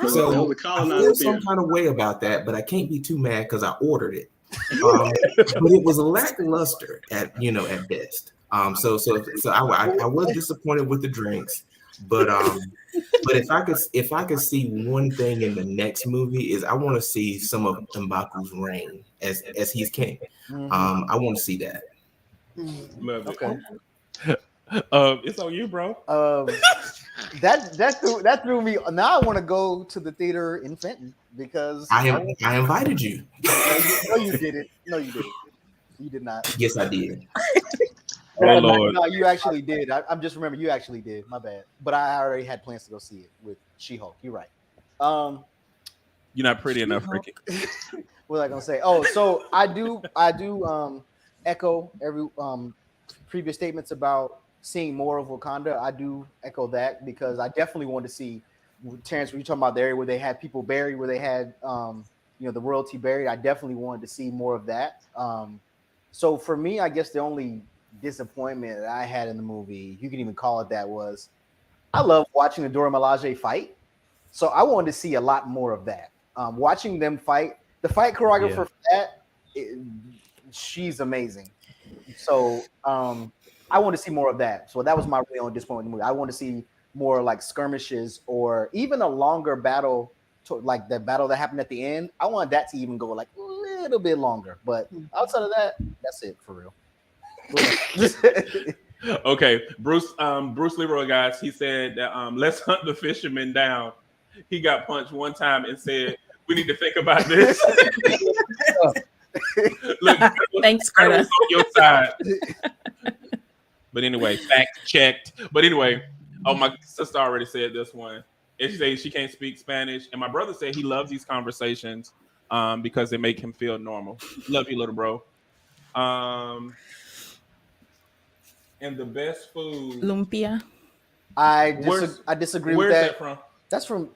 So I feel some kind of way about that, but I can't be too mad because I ordered it. But it was lackluster at best. So I was disappointed with the drinks, but if I could see one thing in the next movie is I want to see some of M'Baku's reign as he's king. I want to see that. Love it. Okay. It's on you, bro. That threw me. Now I want to go to the theater in Fenton because I invited you. No, you didn't. No, you didn't. You did not. Yes, I did. Oh Lord. No, you actually did. I'm just remember you actually did. My bad. But I already had plans to go see it with She-Hulk. You're right. You're not pretty enough, Ricky. What was I gonna say? Oh, so I do echo every previous statements about seeing more of Wakanda. I do echo that because I definitely want to see Terrence, when you talking about the area where they had people buried, where they had the royalty buried. I definitely wanted to see more of that. So for me, I guess the only disappointment that I had in the movie, you can even call it that, was I love watching the Dora Milaje fight. So I wanted to see a lot more of that. Watching them fight, the fight choreographer for that, she's amazing. So I want to see more of that. So that was my really only disappointment in the movie. I want to see more like skirmishes or even a longer battle, like the battle that happened at the end. I want that to even go like a little bit longer. But outside of that, that's it for real. Okay, Bruce Leroy, guys, he said that let's hunt the fisherman down. He got punched one time and said, we need to think about this. Look, thanks, Greta. On your side. But anyway, fact checked. But anyway, my sister already said this one. And she said she can't speak Spanish. And my brother said he loves these conversations because they make him feel normal. Love you, little bro. And the best food. Lumpia. I disagree with that. Where's that from? That's from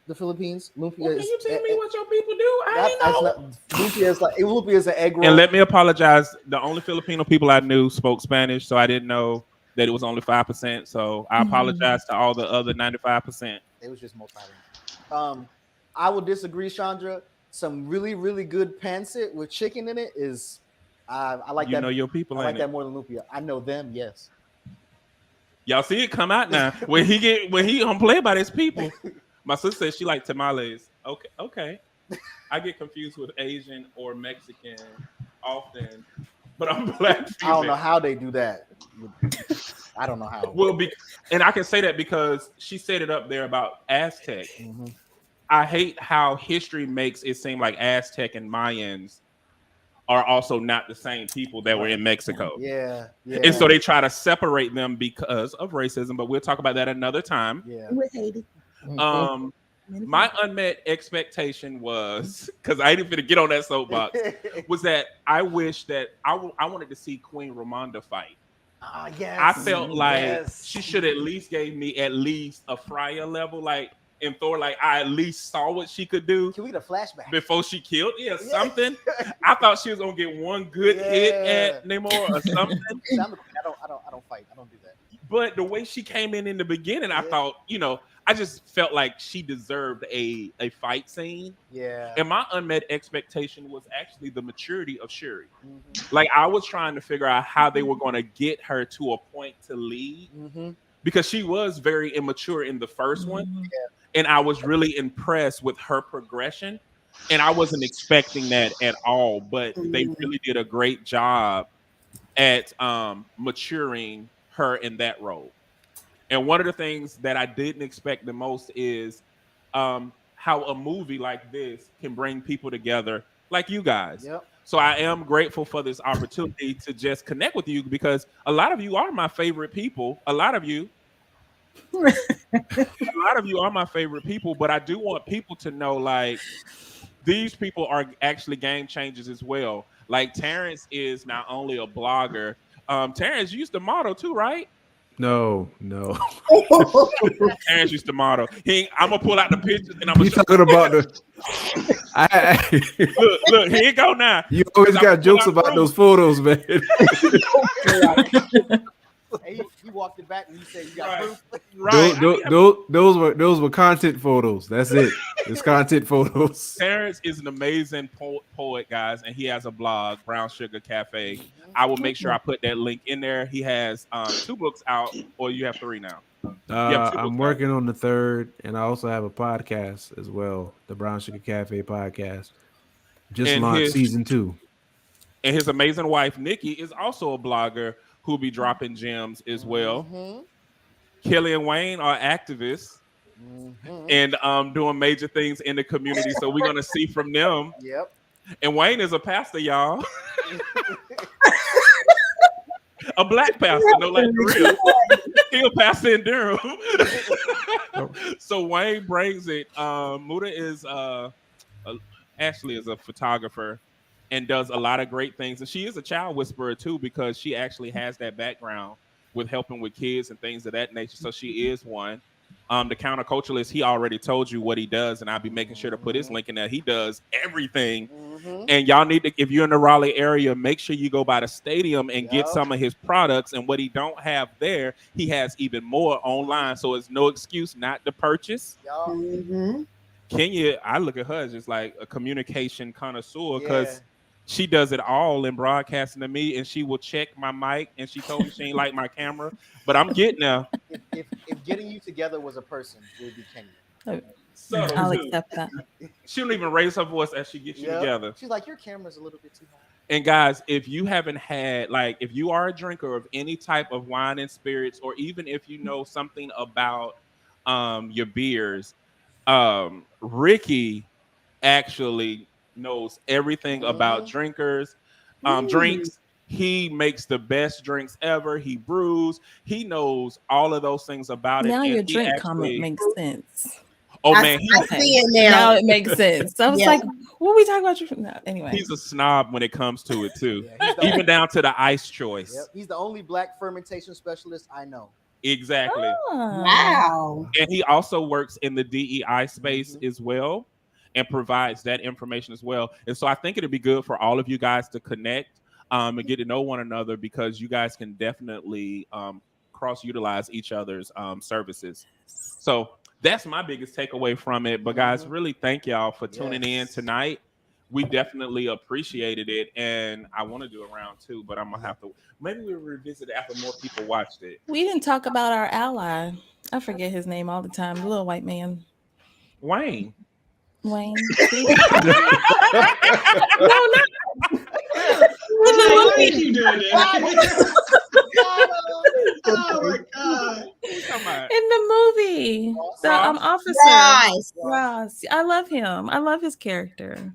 the Philippines. Lumpia. Well, can you tell me what your people do? I ain't know. Lumpia is an egg roll. And let me apologize. The only Filipino people I knew spoke Spanish, so I didn't know that it was only 5%. So I apologize to all the other 95%. It was just multilingual. I will disagree, Chandra. Some really, really good pancit with chicken in it is. I like that. You know your people. I like that more than lumpia. I know them. Yes. Y'all see it come out now. when he don't play by his people. My sister says she like tamales. Okay. I get confused with Asian or Mexican often, but I'm black. I don't know how they do that. I don't know how. Well, and I can say that because she set it up there about Aztec. Mm-hmm. I hate how history makes it seem like Aztec and Mayans are also not the same people that were in Mexico. Yeah. And so they try to separate them because of racism, but we'll talk about that another time. Yeah. With Haiti. My unmet expectation was, because I didn't fit to get on that soapbox, was that I wish that I wanted to see Queen Ramonda fight. Yes. I felt like she should at least gave me at least a Freya level, like in Thor, like I at least saw what she could do. Can we get a flashback before she killed? Something. I thought she was gonna get one good hit at Namor or something. I don't fight. I don't do that. But the way she came in the beginning, I thought, I just felt like she deserved a fight scene. Yeah. And my unmet expectation was actually the maturity of Shuri. Mm-hmm. Like I was trying to figure out how they were going to get her to a point to lead. Mm-hmm. Because she was very immature in the first one. Yeah. And I was really impressed with her progression. And I wasn't expecting that at all. But they really did a great job at maturing her in that role. And one of the things that I didn't expect the most is how a movie like this can bring people together like you guys. Yep. So I am grateful for this opportunity to just connect with you because a lot of you are my favorite people. A lot of you are my favorite people, but I do want people to know like these people are actually game changers as well. Like Terrence is not only a blogger. Terrence used to model too, right? No. Terrence used to model. I'm gonna pull out the pictures and I'm gonna talking about the. Look, here you go now. You always got jokes about those photos, man. Hey, you walked it back and you said you got proof. Right. Those were content photos. That's it. It's content photos. Terrence is an amazing poet, guys, and he has a blog, Brown Sugar Cafe. I will make sure I put that link in there. He has 2 books out, or you have 3 now. I'm working on the 3rd, and I also have a podcast as well, the Brown Sugar Cafe podcast. Just launched season 2. And his amazing wife, Nikki, is also a blogger who'll be dropping gems as well. Mm-hmm. Kelly and Wayne are activists and doing major things in the community. So we're gonna see from them. Yep. And Wayne is a pastor, y'all. A black pastor, no, like real. He a pastor in Durham. So Wayne brings it. Muda is Ashley is a photographer and does a lot of great things. And she is a child whisperer too, because she actually has that background with helping with kids and things of that nature. So she is one. The counterculturalist, he already told you what he does, and I'll be making sure to put his link in there. He does everything. Mm-hmm. And y'all need to, if you're in the Raleigh area, make sure you go by the stadium and get some of his products. And what he don't have there, he has even more online. So it's no excuse not to purchase. Mm-hmm. Kenya, I look at her as just like a communication connoisseur because she does it all in broadcasting to me, and she will check my mic, and she told me she ain't like my camera, but I'm getting there. If getting you together was a person, it would be Kenya. So I'll accept that. She don't even raise her voice as she gets you together. She's like, your camera's a little bit too high. And guys, if you haven't had, like, if you are a drinker of any type of wine and spirits, or even if you know something about your beers, Ricky actually knows everything about drinkers, drinks. He makes the best drinks ever. He brews. He knows all of those things about it. Now and your drink comment makes sense. Oh man, I see it now. Now it makes sense. I was like, what are we talking about? No, anyway, he's a snob when it comes to it too. Yeah, even down to the ice choice. Yep, he's the only black fermentation specialist I know. Exactly. Wow. And he also works in the DEI space as well and provides that information as well. And so I think it'd be good for all of you guys to connect and get to know one another, because you guys can definitely cross-utilize each other's services. So that's my biggest takeaway from it. But guys, really thank y'all for tuning in tonight. We definitely appreciated it, and I want to do a round 2, but I'm gonna have to. Maybe we'll revisit it after more people watched it. We didn't talk about our ally. I forget his name all the time. The little white man. Wayne. Wayne. No, not. Why you doing that? Oh my god! In the movie, the officer Ross. I love him. I love his character.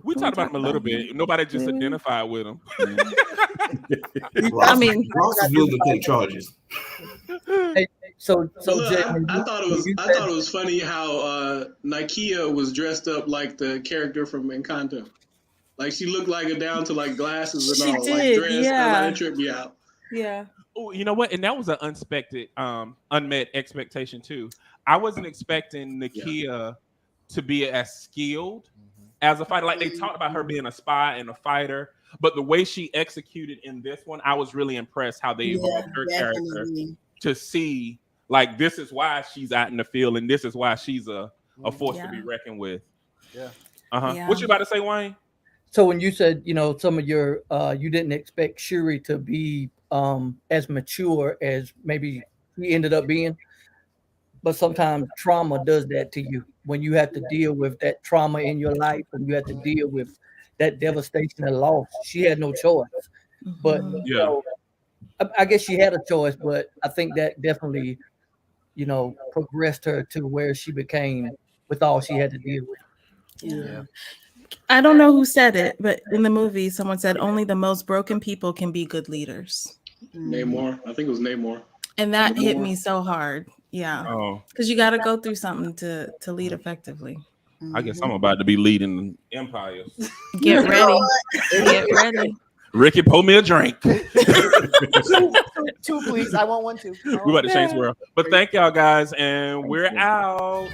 We talked about him a little bit. Nobody just identified with him. I mean, Ross is willing to take charges. Hey, so Look, Jay, I thought it was funny how Nakia was dressed up like the character from Encanto. Like she looked like it down to like glasses and She all, did, like dressed. yeah. That tripped me out. Yeah. Oh, you know what? And that was an unmet expectation too. I wasn't expecting Nakia to be as skilled as a fighter. Like they talked about her being a spy and a fighter, but the way she executed in this one, I was really impressed how they evolved her character to see like this is why she's out in the field and this is why she's a force to be reckoned with. Yeah. Yeah. What you about to say, Wayne? So when you said, some of your you didn't expect Shuri to be as mature as maybe she ended up being, but sometimes trauma does that to you when you have to deal with that trauma in your life and you have to deal with that devastation and loss. She had no choice, but I guess she had a choice, but I think that definitely, progressed her to where she became with all she had to deal with. Yeah. I don't know who said it, but in the movie, someone said only the most broken people can be good leaders. Namor, I think it was Namor. And that hit me so hard. Yeah. Because you got to go through something to lead effectively. I guess I'm about to be leading empires. Get ready. Get ready. Ricky, pour me a drink. Two, please. I want one too. We about to change the world. But thank y'all guys, and we're out.